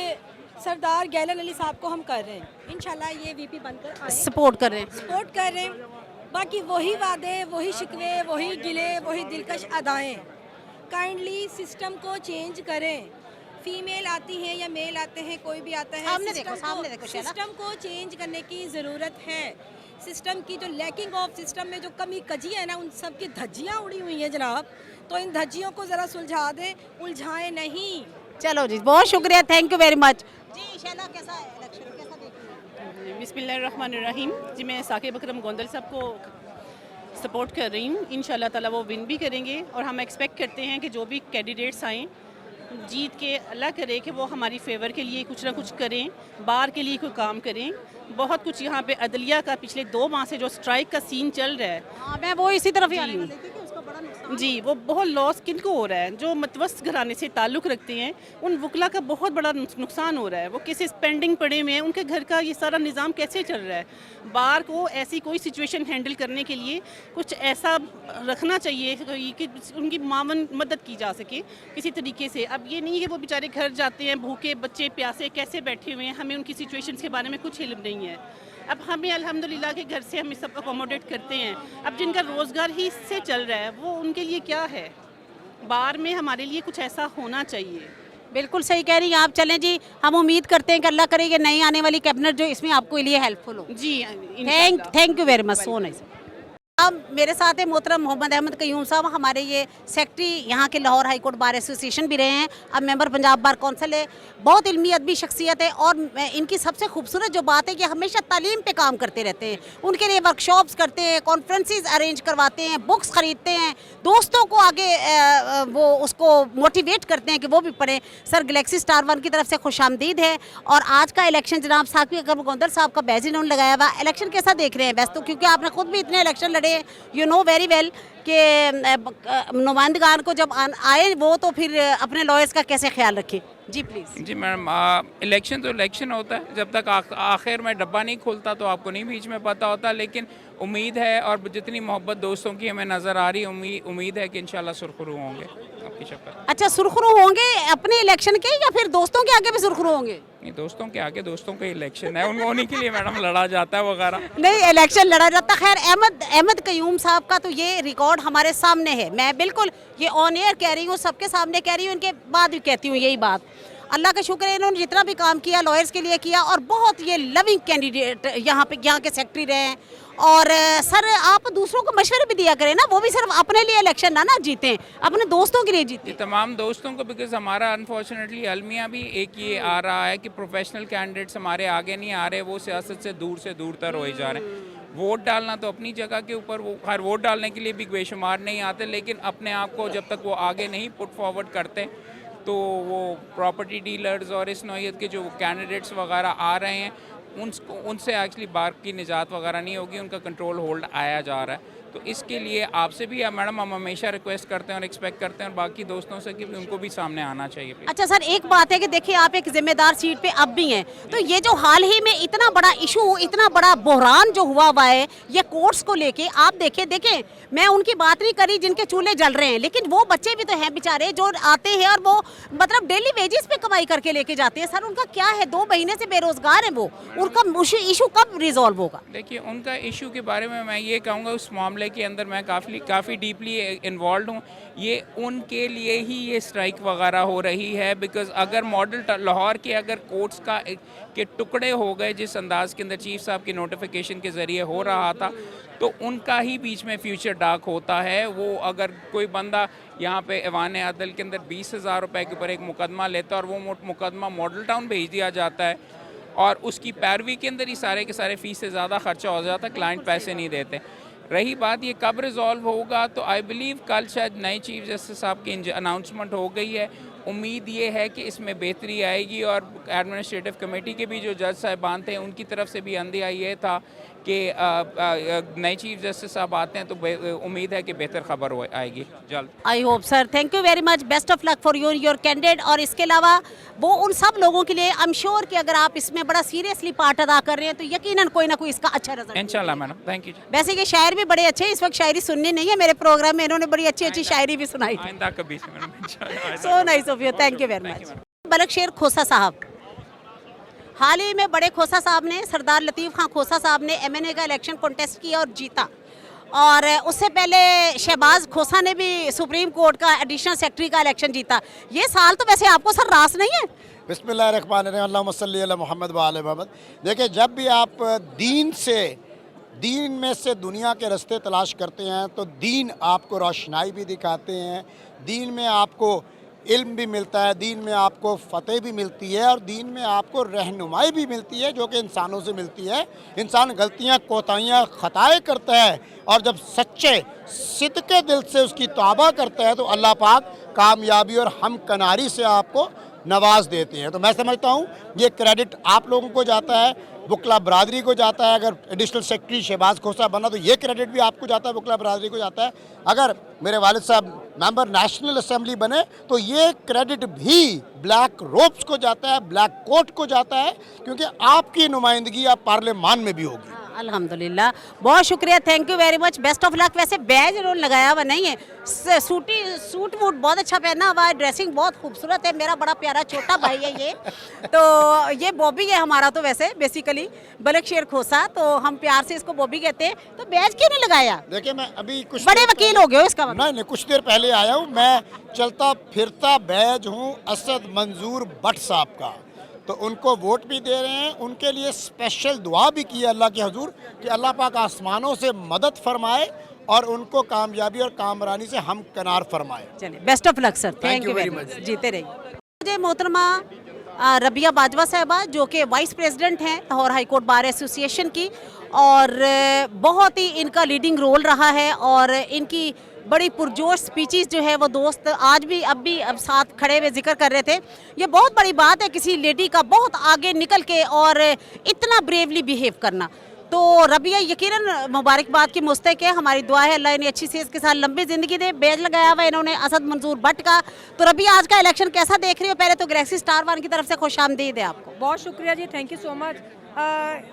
सरदार गैलन अली साहब को हम कर रहे हैं, इंशाल्लाह ये वीपी बनकर सपोर्ट कर रहे हैं। बाकी वही वादे, वही शिकवे, वही गिले, वही दिलकश अदाएँ। काइंडली सिस्टम को चेंज करें। फीमेल आती हैं या मेल आते हैं, कोई भी आता है, सामने देखो सिस्टम को चेंज करने की ज़रूरत है। सिस्टम की जो लैकिंग ऑफ सिस्टम में जो कमी कजी है ना, उन सब की धज्जियाँ उड़ी हुई हैं जनाब, तो इन धज्जियों को ज़रा सुलझा दें, उलझाएं नहीं। चलो जी, बहुत शुक्रिया, थैंक यू वेरी मच। जी शैला, कैसा है इलेक्शन, कैसा देख रही हैं? बिस्मिल्लाहिर्रहमानिर्रहीम। जी मैं साकिब अकरम गोंदल साहब को सपोर्ट कर रही हूँ, इंशाल्लाह ताला वो विन भी करेंगे और हम एक्सपेक्ट करते हैं कि जो भी कैंडिडेट्स आएँ जीत के अल्लाह करे कि वो हमारी फेवर के लिए कुछ ना कुछ करें, बार के लिए कोई काम करें। बहुत कुछ यहाँ पे अदलिया का पिछले 2 माह से जो स्ट्राइक का सीन चल रहा है, हाँ मैं वो इसी तरफ ही आने वाली थी कि उसका बड़ा नुकसान जी, वो बहुत लॉस किनको हो रहा है, जो मतवस्त घराने से ताल्लुक़ रखते हैं, उन वकला का बहुत बड़ा नुकसान हो रहा है। वो केसेस पेंडिंग पड़े हुए हैं, उनके घर का ये सारा निज़ाम कैसे चल रहा है। बार को ऐसी कोई सिचुएशन हैंडल करने के लिए कुछ ऐसा रखना चाहिए कि उनकी मामन मदद की जा सके किसी तरीके से। अब ये नहीं है कि वो बेचारे घर जाते हैं भूखे, बच्चे प्यासे कैसे बैठे हुए हैं, हमें उनकी सिचुएशंस के बारे में कुछ इल्म नहीं है। अब हमें अल्हम्दुलिल्लाह के घर से हम इस सब अकोमोडेट करते हैं। अब जिनका रोज़गार ही इससे चल रहा है वो उनके लिए क्या है। बार में हमारे लिए कुछ ऐसा होना चाहिए। बिल्कुल सही कह रही हैं आप। चलें जी, हम उम्मीद करते हैं कि अल्लाह करे कि नई आने वाली कैबिनेट जो इसमें आपको लिए हेल्पफुल हो। जी thank you very much, so nice. अब मेरे साथ है मोहतरम मोहम्मद अहमद कयूम साहब, हमारे ये सेक्रेटरी यहाँ के Lahore high court bar association भी रहे हैं, अब मेंबर पंजाब बार कौंसिल है। बहुत इल्मी अदबी शख्सियत है और इनकी सबसे खूबसूरत जो बात है कि हमेशा तालीम पे काम करते रहते हैं। उनके लिए वर्कशॉप्स करते हैं, कॉन्फ्रेंसेस अरेंज करवाते हैं, बुक्स ख़रीदते हैं, दोस्तों को आगे वो उसको मोटिवेट करते हैं कि वो भी पढ़ें। सर गैलेक्सी स्टार वन की तरफ से खुशामदीद है। और आज का इलेक्शन जनाब साकिब अकरम गोंदल साहब का बैज इन्होंने लगाया हुआ। इलेक्शन कैसा देख रहे हैं? वैसे तो क्योंकि आपने खुद भी इतने इलेक्शन लड़े, यू नो वेरी वेल कि नुमाइंदगान को जब आए वो तो फिर अपने लॉयर्स का कैसे ख्याल रखें। जी प्लीज़। जी मैडम, इलेक्शन तो इलेक्शन होता है, जब तक आखिर में डब्बा नहीं खुलता तो आपको नहीं बीच में पता होता। लेकिन उम्मीद है और जितनी मोहब्बत दोस्तों की हमें नज़र आ रही है, उम्मीद है कि इंशाल्लाह सुरखरू होंगे आपकी शक्ल। अच्छा, सुरखरू होंगे अपने इलेक्शन के या फिर दोस्तों के आगे भी सुरखरू होंगे? नहीं, दोस्तों के आगे, दोस्तों का इलेक्शन है, उन्हीं के लिए मैडम लड़ा जाता है वगैरह। नहीं, इलेक्शन लड़ा जाता। खैर अहमद कयूम साहब का तो ये रिकॉर्ड हमारे सामने है। मैं बिल्कुल ये ऑन एयर कह रही हूँ, सबके सामने कह रही हूँ, इनके बाद भी कहती हूँ यही बात। अल्लाह का शुक्र है इन्होंने जितना भी काम किया लॉयर्स के लिए किया और बहुत ये लविंग कैंडिडेट यहाँ के सेक्रेटरी रहे हैं। और सर आप दूसरों को मशवरे भी दिया करें ना, वो भी सिर्फ अपने लिए इलेक्शन ना जीतें, अपने दोस्तों के लिए जीतें। तमाम दोस्तों को, बिकॉज हमारा अनफॉर्चुनेटली अलमिया भी एक ये आ रहा है कि प्रोफेशनल कैंडिडेट्स हमारे आगे नहीं आ रहे, वो सियासत से दूर तर हो जा रहे हैं। वोट डालना तो अपनी जगह के ऊपर, वो खैर वोट डालने के लिए भी बेशुमार नहीं आते, लेकिन अपने आप को जब तक वो आगे नहीं पुट फॉरवर्ड करते तो वो प्रॉपर्टी डीलर्स और इस नौइयत के जो कैंडिडेट्स वगैरह आ रहे हैं उनसे एक्चुअली बार की निजात वगैरह नहीं होगी, उनका कंट्रोल होल्ड आया जा रहा है। तो इसके लिए आपसे भी मैडम हम हमेशा रिक्वेस्ट करते हैं और एक्सपेक्ट करते हैं और बाकी दोस्तों से कि उनको भी सामने आना चाहिए। अच्छा सर, एक बात है कि देखिए आप एक जिम्मेदार सीट पे अब भी हैं, तो ये जो हाल ही में इतना बड़ा इशू, इतना बड़ा बहरान जो हुआ है ये कोर्ट्स को लेके, आप देखें मैं उनकी बात नहीं करी जिनके चूल्हे जल रहे हैं, लेकिन वो बच्चे भी तो हैं बेचारे जो आते हैं और वो मतलब डेली वेजेस पे कमाई करके लेके जाते हैं। सर उनका क्या है, 2 महीने से बेरोजगार है वो, उनका इशू कब रिजॉल्व होगा? देखिए उनका इशू के बारे में मैं ये कहूँगा, उस मामले के अंदर मैं काफ़ी डीपली इन्वॉल्व हूँ। ये उनके लिए ही ये स्ट्राइक वगैरह हो रही है, बिकॉज अगर मॉडल लाहौर के अगर कोर्ट्स के टुकड़े हो गए जिस अंदाज के अंदर चीफ साहब की नोटिफिकेशन के ज़रिए हो रहा था, तो उनका ही बीच में फ्यूचर डार्क होता है। वो अगर कोई बंदा यहाँ पे ऐवान अदल के अंदर 20,000 रुपये के ऊपर एक मुकदमा लेता है और वो मुकदमा मॉडल टाउन भेज दिया जाता है और उसकी पैरवी के अंदर ही सारे के सारे फीस से ज़्यादा खर्चा हो जाता है, क्लाइंट पैसे नहीं देते। रही बात ये कब रिजॉल्व होगा, तो आई बिलीव कल शायद नए चीफ जस्टिस साहब की अनाउंसमेंट हो गई है। उम्मीद ये है कि इसमें बेहतरी आएगी और एडमिनिस्ट्रेटिव कमेटी के भी जो जज साहिबान थे उनकी तरफ से भी अंदेशा ये था कि नए चीफ जस्टिस साहब आते हैं तो उम्मीद है कि बेहतर खबर आएगी जल्द। I hope sir, thank you very much, best of luck for your candidate. और इसके अलावा वो उन सब लोगों के लिए आई एम श्योर कि अगर आप इसमें बड़ा सीरियसली पार्ट अदा कर रहे हैं तो यकीनन कोई ना कोई इसका अच्छा रिजल्ट इंशाल्लाह मैडम, थैंक यू। वैसे ये शायर भी बड़े अच्छे, इस वक्त शायरी सुननी नहीं है मेरे प्रोग्राम में, इन्होंने बड़ी अच्छी अच्छी शायरी भी सुनाई थी। आइंदा कभी से madam. So nice of you, thank you very much. Balak Sher Khosa साहब, हाल ही में बड़े खोसा साहब ने, सरदार लतीफ़ खान खोसा साहब ने MNA का इलेक्शन कॉन्टेस्ट किया और जीता, और उससे पहले शहबाज खोसा ने भी सुप्रीम कोर्ट का एडिशनल सेक्रेटरी का इलेक्शन जीता। ये साल तो वैसे आपको सर रास नहीं है? बिस्मिल्लाहिर्रहमानिर्रहीम, अल्लाहुम्मा सल्ली अला मुहम्मद व आले मुहम्मद। देखिए, जब भी आप दीन में से दुनिया के रास्ते तलाश करते हैं तो दीन आपको रोशनाई भी दिखाते हैं, दीन में आपको इल्म भी मिलता है, दीन में आपको फ़तेह भी मिलती है और दीन में आपको रहनुमाई भी मिलती है जो कि इंसानों से मिलती है। इंसान गलतियाँ, कोताहियाँ, खताएँ करता है और जब सच्चे सिद्के दिल से उसकी तौबा करता है तो अल्लाह पाक कामयाबी और हमकनारी से आपको नवाज देते हैं। तो मैं समझता हूँ ये क्रेडिट आप लोगों को जाता है, बुकला बरादरी को जाता है। अगर एडिशनल सेक्रेटरी शहबाज खोसा बना तो ये क्रेडिट भी आपको जाता है, बुकला बरादरी को जाता है। अगर मेरे वालिद साहब मेंबर नेशनल असेंबली बने तो ये क्रेडिट भी ब्लैक रोब्स को जाता है, ब्लैक कोट को जाता है, क्योंकि आपकी नुमाइंदगी आप पार्लियामान में भी होगी। अल्हम्दुलिल्लाह, बहुत शुक्रिया, thank you very much, best of luck. वैसे बैज इन्होंने लगाया हुआ नहीं है, सूट वूट बहुत अच्छा पहना हुआ है, ड्रेसिंग बहुत खूबसूरत है, मेरा बड़ा प्यारा छोटा भाई है ये। तो ये बॉबी है हमारा, तो वैसे बेसिकली बलक शेर खोसा, तो हम प्यार से इसको बॉबी कहते हैं। तो बैज क्यों नहीं लगाया? देखिए, मैं अभी कुछ बड़े वकील हो गए हो इसका मतलब? नहीं, कुछ देर पहले आया हूँ। मैं चलता फिरता बैज हूँ असद मंजूर भट्ट साहब का, तो उनको वोट भी दे रहे हैं, उनके लिए स्पेशल दुआ भी की है अल्लाह के हुजूर कि अल्लाह पाक आसमानों से मदद फरमाए और उनको कामयाबी और कामरानी से हम कनार फरमाए। चलिए, best of luck sir, thank you very much, जीते रहिए। मुझे मोहतरमा रबिया बाजवा साहबा जो कि वाइस प्रेसिडेंट हैं Lahore high court bar association की, और बहुत ही इनका लीडिंग रोल रहा है और इनकी बड़ी पुरजोश स्पीचेस जो है वो दोस्त आज भी अब साथ खड़े हुए जिक्र कर रहे थे। ये बहुत बड़ी बात है किसी लेडी का बहुत आगे निकल के और इतना ब्रेवली बिहेव करना। तो रबिया यकीनन मुबारकबाद की मुस्तक है, हमारी दुआ है अल्लाह इन्हें अच्छी से इसके साथ लंबी ज़िंदगी दे। बैज लगाया हुआ इन्होंने असद मंजूर भट्ट का। तो रबिया, आज का इलेक्शन कैसा देख रही हो? पहले तो गैलेक्सी स्टार वन की तरफ से खुशामदीद है आपको। बहुत शुक्रिया जी, थैंक यू सो मच।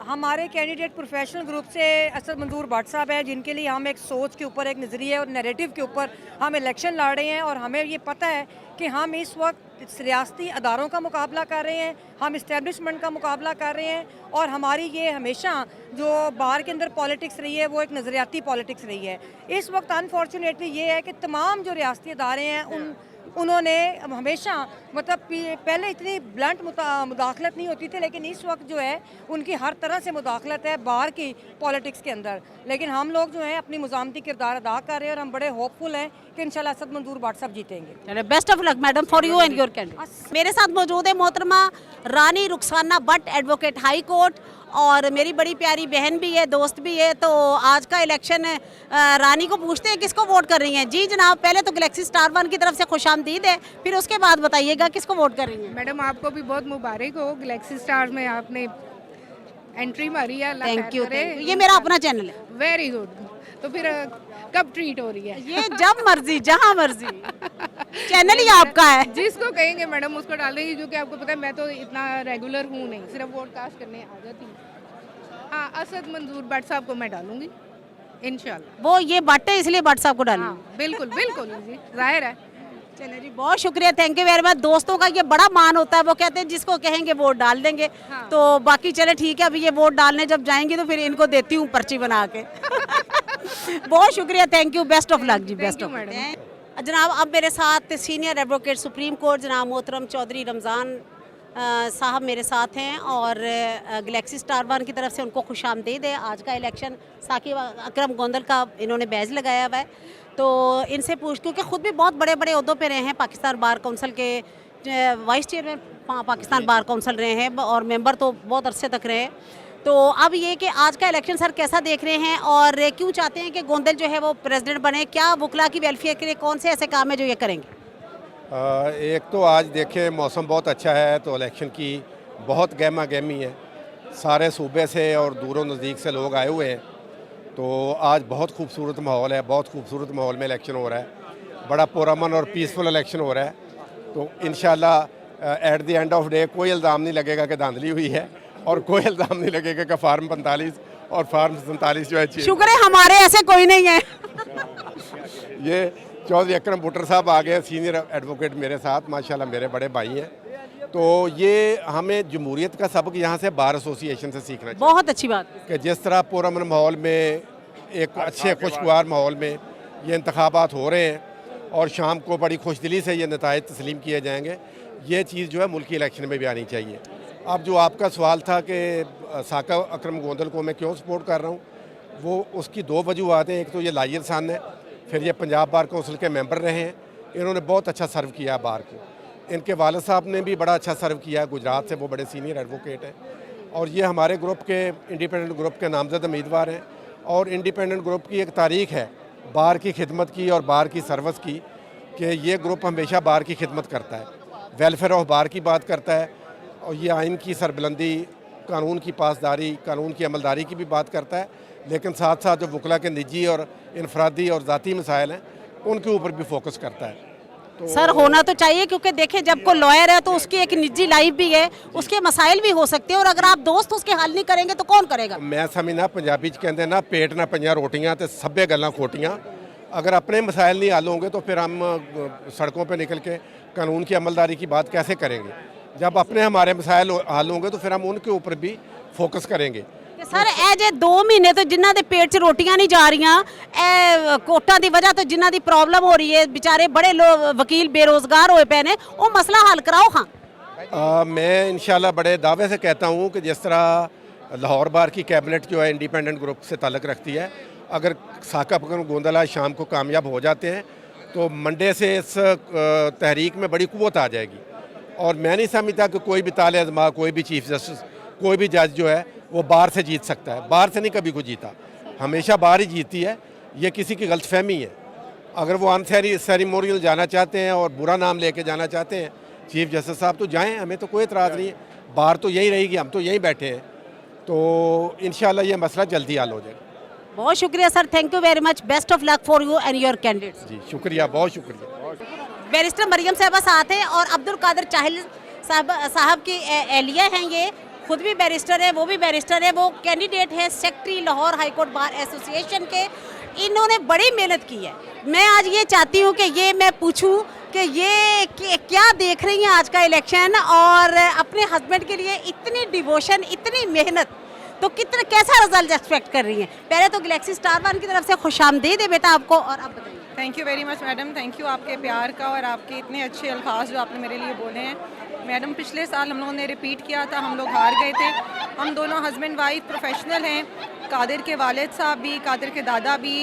हमारे कैंडिडेट प्रोफेशनल ग्रुप से असद मंजूर भट्ट साहब है, जिनके लिए हम एक सोच के ऊपर, एक नज़रिए और नैरेटिव के ऊपर हम इलेक्शन लड़ रहे हैं। और हमें ये पता है कि हम इस वक्त रियासती अदारों का मुकाबला कर रहे हैं, हम इस्टेब्लिशमेंट का मुकाबला कर रहे हैं, और हमारी ये हमेशा जो बाहर के अंदर पॉलिटिक्स रही है वो एक नज़रियाती पॉलिटिक्स रही है। इस वक्त अनफॉर्चुनेटली ये है कि तमाम जो रियासती अदारे हैं उन्होंने हमेशा मतलब पहले इतनी ब्लंट मुदाखलत नहीं होती थी, लेकिन इस वक्त जो है उनकी हर तरह से मुदाखलत है बाहर की पॉलिटिक्स के अंदर। लेकिन हम लोग जो हैं अपनी मुजामती किरदार अदा कर रहे हैं और हम बड़े होपफुल हैं कि इंशाल्लाह असद मंजूर भट्ट साहब जीतेंगे। Best of luck madam for you and your candidate. मेरे साथ मौजूद है मोहतरमा Rani Rukhsana Bhatt, advocate high court, और मेरी बड़ी प्यारी बहन भी है, दोस्त भी है। तो आज का इलेक्शन रानी को पूछते हैं किसको वोट कर रही हैं। जी जनाब, पहले तो गैलेक्सी स्टार वन की तरफ से खुशामदीद है, फिर उसके बाद बताइएगा किसको वोट कर रही हैं। मैडम, आपको भी बहुत मुबारक हो, गैलेक्सी स्टार में आपने एंट्री मारी है, अल्लाह थैंक यू, खैर करे। Thank you. ये मेरा अपना चैनल है। Very good. तो फिर कब ट्रीट हो रही है? ये जब मर्जी, जहाँ मर्जी, चैनल ही आपका है। जिसको कहेंगे मैडम उसको डाल देंगे, जो कि आपको पता है मैं तो इतना रेगुलर हूँ नहीं, सिर्फ वोट कास्ट करने आ जाती हूँ। हाँ, असद मंजूर भट्ट साहब को मैं डालूंगी इंशाल्लाह। वो ये बाटे इसलिए भट्ट साहब को डालें। हाँ, बिल्कुल बिल्कुल जी, जाहिर है। चलिए जी, बहुत शुक्रिया, थैंक यू वेरी मच। दोस्तों का ये बड़ा मान होता है, वो कहते हैं जिसको कहेंगे वोट डाल देंगे। हाँ। तो बाकी चले ठीक है, अभी ये वोट डालने जब जाएंगे तो फिर इनको देती हूँ पर्ची बना के। बहुत शुक्रिया, thank you, best of luck जी, बेस्ट ऑफ लक। जनाब अब मेरे साथ सीनियर एडवोकेट सुप्रीम कोर्ट जनाब मोहतरम चौधरी रमज़ान साहब मेरे साथ हैं और गैलेक्सी स्टार वन की तरफ से उनको खुशामदीद है। आज का इलेक्शन साकिब अकरम गोंदल का इन्होंने बैज लगाया हुआ है, तो इनसे पूछ, क्योंकि ख़ुद भी बहुत बड़े बड़े ओहदों पे रहे हैं, पाकिस्तान बार काउंसिल के vice chairman Pakistan bar council रहे हैं और मेंबर तो बहुत अरसे तक रहे। तो अब ये कि आज का इलेक्शन सर कैसा देख रहे हैं और क्यों चाहते हैं कि गोंदल जो है वो प्रेसिडेंट बने? क्या वकला की वेलफेयर के लिए कौन से ऐसे काम है जो ये करेंगे? एक तो आज देखें मौसम बहुत अच्छा है, तो इलेक्शन की बहुत गहमा गहमी है, सारे सूबे से और दूरों नज़दीक से लोग आए हुए हैं, तो आज बहुत खूबसूरत माहौल है, बहुत खूबसूरत माहौल में इलेक्शन हो रहा है, बड़ा पुरअमन और पीसफुल इलेक्शन हो रहा है। तो इंशाल्लाह at the end of day कोई इल्ज़ाम नहीं लगेगा कि धांधली हुई है और कोई इल्ज़ाम नहीं लगेगा कि फार्म 45 और फार्म 47 जो है। शुक्र है हमारे ऐसे कोई नहीं है। ये चौधरी अकरम बुटर साहब आ गए, सीनियर एडवोकेट मेरे साथ, माशाल्लाह मेरे बड़े भाई हैं। तो ये हमें जमहूरियत का सबक यहाँ से बार एसोसिएशन से सीखना चाहिए। बहुत अच्छी बात कि जिस तरह पुरअमन माहौल में, एक अच्छे खुशगवार माहौल में ये इंतखाबात हो रहे हैं और शाम को बड़ी खुशदिली से ये नताइज तस्लीम किए जाएंगे, ये चीज़ जो है मुल्की इलेक्शन में भी आनी चाहिए। अब जो आपका सवाल था कि साकिब अकरम गोंदल को मैं क्यों सपोर्ट कर रहा हूँ, वो उसकी दो वजूहत हैं। एक तो ये लायर सन है, फिर ये पंजाब बार काउंसिल के मेंबर रहे हैं, इन्होंने बहुत अच्छा सर्व किया बार को। इनके वालिद साहब ने भी बड़ा अच्छा सर्व किया है, गुजरात से वो बड़े सीनियर एडवोकेट हैं, और ये हमारे ग्रुप के इंडिपेंडेंट ग्रुप के नामजद उम्मीदवार हैं। और इंडिपेंडेंट ग्रुप की एक तारीख है बार की खिदमत की और बार की सर्विस की, कि ये ग्रुप हमेशा बार की खिदमत करता है, वेलफेयर ऑफ बार की बात करता है, और ये आइन की सरबुलंदी, कानून की पासदारी, कानून की अमलदारी की भी बात करता है, लेकिन साथ साथ जो वकला के निजी और इनफरादी और ज़ाती मसाइल हैं उनके ऊपर भी फोकस करता है। तो सर होना तो चाहिए, क्योंकि देखें जब कोई लॉयर है तो उसकी एक निजी लाइफ भी है, उसके मसाइल भी हो सकते हैं, और अगर आप दोस्त उसके हल नहीं करेंगे तो कौन करेगा? मैं समझना पंजाबी च कहते ना पेट ना पंजा रोटियां तो सभे गल्लां खोटियां। अगर अपने मसाइल नहीं हल होंगे तो फिर हम सड़कों पर निकल के कानून की अमलदारी की बात कैसे करेंगे? जब अपने हमारे मसाइल हल होंगे तो फिर हम उनके ऊपर भी फोकस करेंगे। सर ਇਹ ਜੇ 2 ਮਹੀਨੇ ਤੋਂ ਜਿਨ੍ਹਾਂ ਦੇ ਪੇਟ 'ਚ ਰੋਟੀਆਂ ਨਹੀਂ ਜਾ ਰਹੀਆਂ, ਇਹ ਕੋਟਾਂ ਦੀ ਵਜ੍ਹਾ ਤੋਂ ਜਿਨ੍ਹਾਂ ਦੀ ਪ੍ਰੋਬਲਮ ਹੋ ਰਹੀ ਹੈ, बेचारे बड़े लोग वकील बेरोजगार होए पे ने, वो मसला हल कराओ। हाँ, मैं इंशाल्लाह बड़े दावे से कहता हूँ कि जिस तरह लाहौर बार की कैबिनेट जो है इंडिपेंडेंट ग्रुप से ताल्लुक़ रखती है, अगर साकिब अकरम गोंदल आज शाम को कामयाब हो जाते हैं तो मंडे से इस तहरीक में बड़ी क़ुव्वत आ जाएगी। और मैं नहीं समझता कि कोई भी ताले अज़मा, कोई भी चीफ जस्टिस, कोई भी जज जो है वो बार से जीत सकता है। बार से नहीं कभी कोई जीता, हमेशा बार ही जीतती है। ये किसी की गलतफहमी है। अगर वो सेरेमोनियल जाना चाहते हैं और बुरा नाम लेके जाना चाहते हैं चीफ जस्टिस साहब, तो जाएं, हमें तो कोई एतराज़ नहीं है। बार तो यही रहेगी, हम तो यहीं बैठे हैं, तो इंशाल्लाह ये मसला जल्दी हल हो जाएगा। बहुत शुक्रिया sir, thank you very much, best of luck for you and your candidates. जी शुक्रिया, बहुत शुक्रिया। बैरिस्टर मरियम साहबा साथ हैं और अब्दुल कादिर चाहिल साहब की एहलिया हैं, ये खुद भी बैरिस्टर है, वो भी बैरिस्टर है, वो कैंडिडेट है secretary Lahore high court bar association के। इन्होंने बड़ी मेहनत की है। मैं आज ये चाहती हूँ कि ये मैं पूछूँ कि ये क्या देख रही हैं आज का इलेक्शन, और अपने हस्बैंड के लिए इतनी डिवोशन, इतनी मेहनत, तो कितना कैसा रिजल्ट एक्सपेक्ट कर रही हैं? पहले तो गैलेक्सी स्टार वन की तरफ से खुशामदीद है बेटा आपको, और अब बताइए। Thank you very much madam, thank you आपके प्यार का और आपके इतने अच्छे अल्फाज जो आपने मेरे लिए बोले हैं। मैडम पिछले साल हम लोगों ने रिपीट किया था, हम लोग हार गए थे। हम दोनों हस्बैंड वाइफ प्रोफेशनल हैं, कादिर के वालिद साहब भी, कादिर के दादा भी,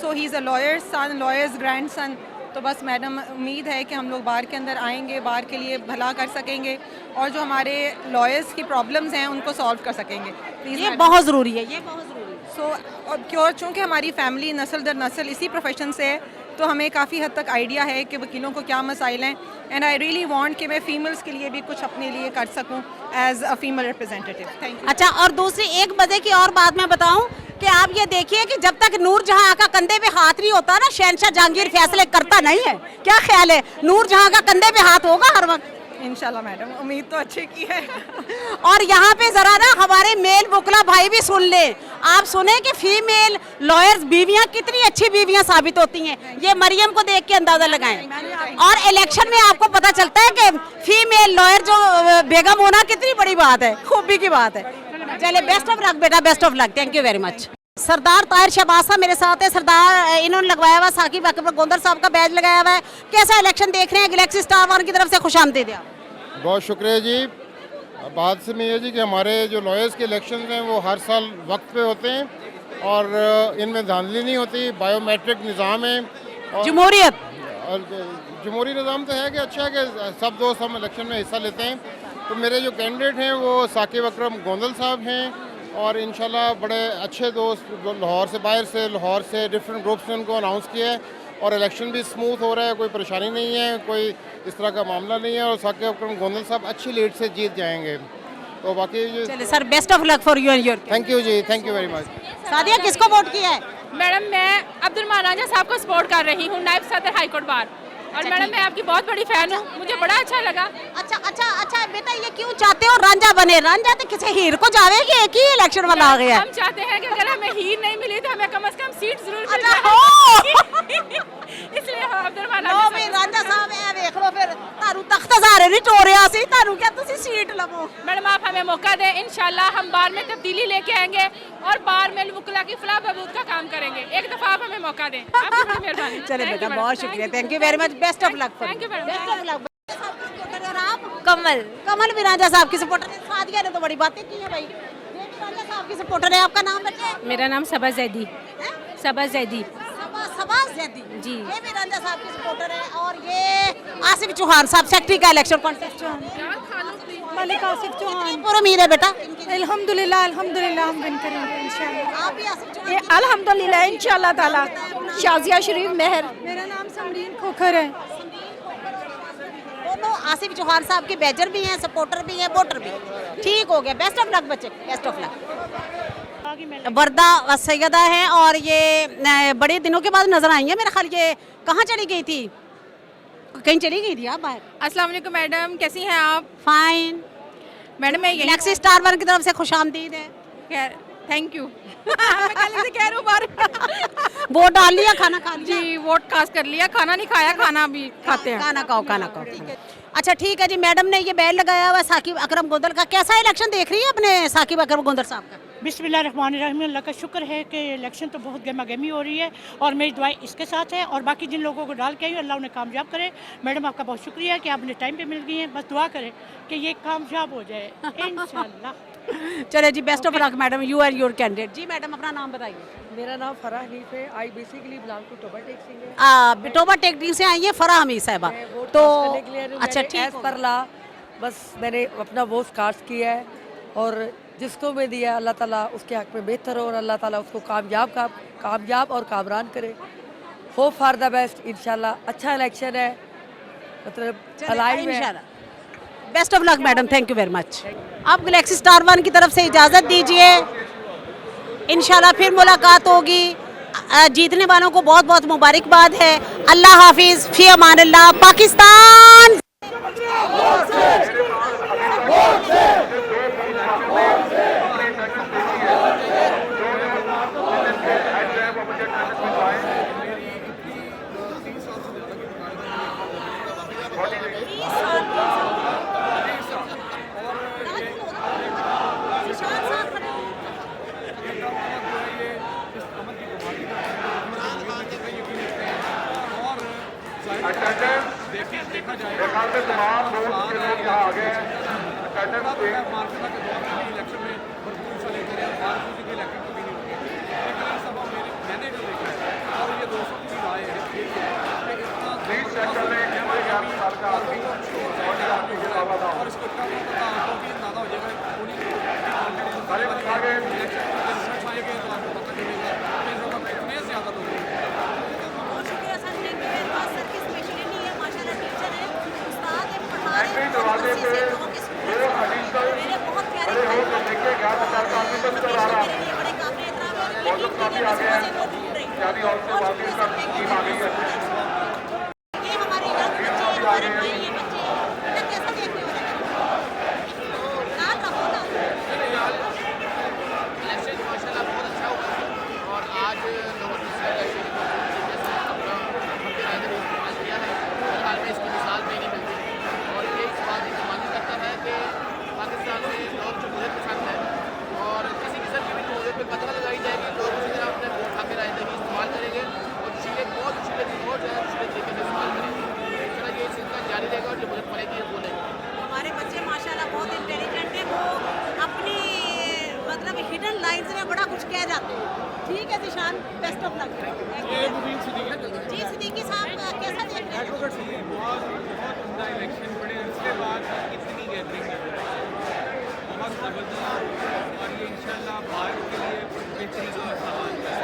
so he is a lawyer son, lawyers grandson. तो बस मैडम उम्मीद है कि हम लोग बार के अंदर आएंगे, बार के लिए भला कर सकेंगे और जो हमारे लॉयर्स की प्रॉब्लम्स हैं उनको सॉल्व कर सकेंगे। ये बहुत ज़रूरी है, ये बहुत ज़रूरी है। सो और क्यों, चूँकि हमारी फैमिली नस्ल दर नस्ल इसी प्रोफेशन से है, तो हमें काफ़ी हद तक आइडिया है कि वकीलों को क्या मसाइल हैं। एंड आई रियली वांट कि मैं फ़ीमेल्स के लिए भी कुछ अपने लिए कर सकूं as a female representative. Thank you. अच्छा, और दूसरी एक मजे की और बात मैं बताऊं कि आप ये देखिए कि जब तक नूरजहां का कंधे पे हाथ नहीं होता ना, शहंशाह जहांगीर फैसले करता नहीं है। क्या ख्याल है, नूरजहां का कंधे पे हाथ होगा हर वक्त? इंशाल्लाह मैडम, उम्मीद तो अच्छे की है। और यहाँ पे जरा ना हमारे मेल वकला भाई भी सुन ले। आप सुने कि फीमेल लॉयर्स बीवियां कितनी अच्छी बीवियां साबित होती हैं। ये मरियम को देख के अंदाजा लगाएं। और इलेक्शन में आपको पता चलता है कि फीमेल लॉयर जो बेगम होना कितनी बड़ी बात है, खूबी की बात है। चले, बेस्ट ऑफ लक बेटा, best of luck. Thank you very much. Sardar Tahir Shahbaz साहब मेरे साथ है। सरदार, इन्होंने लगवाया हुआ साकिब अकबर गोंदल साहब का बैज लगाया हुआ है। कैसा इलेक्शन देख रहे हैं? गैलेक्सी स्टार वन की तरफ से खुशामदीद है। बहुत शुक्रिया जी। बात से में ये जी कि हमारे जो लॉयर्स के इलेक्शन हैं वो हर साल वक्त पे होते हैं और इनमें धांधली नहीं होती। बायोमेट्रिक निज़ाम है, जमहूरियत और जमहूरी निज़ाम तो है कि अच्छा है कि सब दोस्त हम इलेक्शन में हिस्सा लेते हैं। तो मेरे जो कैंडिडेट हैं वो साकिब अकरम गोंदल साहब हैं और इंशाल्लाह बड़े अच्छे दोस्त लाहौर से, बाहर से, लाहौर से डिफरेंट ग्रुप्स ने उनको अनाउंस किया है और इलेक्शन भी स्मूथ हो रहा है, कोई परेशानी नहीं है, कोई इस तरह का मामला नहीं है और साकिब अकरम गोंदल साहब अच्छी लीड से जीत जाएंगे। तो बाकी चलिए sir, best of luck for you and your. Thank you जी, thank you very much. Sadia, किसको वोट किया है? मैडम, मैं अब्दुल मान रांझा साहब को सपोर्ट कर रही हूँ, नायब सदर हाई कोर्ट बार। और मैडम, मैं आपकी बहुत बड़ी फैन हूँ, मुझे बड़ा अच्छा लगा। अच्छा बेटा, ये क्यों चाहते हो रांझा बने? रांझा तो किसी हीर को जावे कि एक ही इलेक्शन वाला आ गया। हम चाहते हैं कि अगर हमें हीर नहीं मिली तो हमें कम से कम सीट जरूर मिल जाए। इसलिए हम अब्दुल मान रांझा साहब ए देख लो, फिर तारू तख्त ज़ारे नहीं टोरिया सी, तारू क्या तुसी सीट लवो। मैडम, आप हमें मौका दें, इंशाल्लाह हम बार में तब्दीली लेके आएंगे और बार में वकला की फलाह बहबूद का काम करेंगे। एक दफा आप हमें मौका दें, आपकी बड़ी मेहरबानी। चले बेटा, बहुत शुक्रिया, thank you very much, best of luck. Thank you madam. Kamal, Kamal भी रांझा साहब की सपोर्टर है। सादिया ने तो बड़ी बातें की है भाई, ये भी रांझा साहब की सपोर्टर है। आपका नाम बच्चे? मेरा नाम सबा जैदी। सबा जैदी जैदी जी। ये भी रांझा साहब की सपोर्टर है। और ये आसिफ चौहान साहब, सेक्रेटरी का इलेक्शन कॉन्टेस्ट। मलिक आसिफ चौहान। पूरा उम्मीद है बेटा? अल्हम्दुलिल्लाह, अल्हम्दुलिल्लाह हम विन करेंगे इंशाल्लाह। आप भी आसिफ चौहान? अल्हम्दुलिल्लाह इंशाल्लाह ताला। शाजिया शरीफ मेहर। मेरा नाम समरीन खोखर है। दोनों आसिफ चौहान साहब के बैजर भी हैं, सपोर्टर भी हैं, वोटर भी। ठीक हो गया, बेस्ट ऑफ लक बच्चे, बेस्ट ऑफ लक। वर्दा सैयदा है और ये बड़े दिनों के बाद नजर आई है। मेरा ख्याल ये कहाँ चली गई थी? कहीं चली गई थी आप बाहर? अस्सलाम वालेकुम मैडम, कैसी हैं आप? फाइन मैडम, मैं गैलेक्सी स्टार वन की तरफ से खुशामदीद है। Thank you. मैं कल से कह रही हूँ बार। वोट डाल लिया, खाना खा लिया? जी, वोट कास्ट कर लिया, खाना नहीं खाया, खाना भी खाते हैं। खाना खाओ, खाना खाओ। अच्छा ठीक है जी, मैडम ने ये बैल लगाया हुआ साकिब अकरम गोंदल का। कैसा इलेक्शन देख रही है अपने साकिब अकरम गोंदल साहब का? बिस्मिल्लाहिर्रहमानिर्रहीम, अल्लाह का शुक्र है कि इलेक्शन तो बहुत गहमा गहमी हो रही है और मेरी दुआएं इसके साथ है और बाकी जिन लोगों को डाल के आई अल्लाह उन्हें कामयाब करे। मैडम, आपका बहुत शुक्रिया कि आपने टाइम पे मिल गई हैं, बस दुआ करें कि ये कामयाब हो जाए इंशाल्लाह। चले जी, best of luck madam, you and your candidate. जी मैडम, अपना नाम बताइए। मेरा नाम फराह हनीफ है। I basically belong to Toba Tek Singh है। टोबा टेक्टिंग से आई है फराह हमीद साहिबा। तो अच्छा ठीक पर ला बस मैंने अपना वोट कास्ट किया है और जिसको मैं दिया अल्लाह ताला उसके हक में बेहतर हो और अल्लाह ताला उसको कामयाब और कामरान करे। होप फॉर द बेस्ट, इंशाल्लाह अच्छा इलेक्शन है, मतलब अलाइन में। Best of luck madam, thank you very much. आप गैलेक्सी स्टार वन की तरफ से इजाज़त दीजिए, इंशाल्लाह फिर मुलाकात होगी। जीतने वालों को बहुत बहुत मुबारकबाद है। अल्लाह हाफिज़, फी अमानिल्लाह, पाकिस्तान। देखा जाए तमाम लोग यहाँ आ गए हैं। मार्केट के दौर में इलेक्शन में भरपूर हिस्सा लेते रहे, किसी की इलेक्शन कभी नहीं होगी, लेकिन इस सब मैंने जो देखा है और ये दोस्तों की राय है कि और इसको इतना पता आपको कि अंदाजा हो जाएगा इलेक्शन आएंगे तो आपको पता चलेगा कि कितने ज़्यादा लोग बहुत उम्दा इलेक्शन बड़े अरसे बाद इतनी गैदरिंग है, बहुत ज़बरदस्त, और ये इंशाल्लाह भारत के लिए बेहतरीन और सामान है।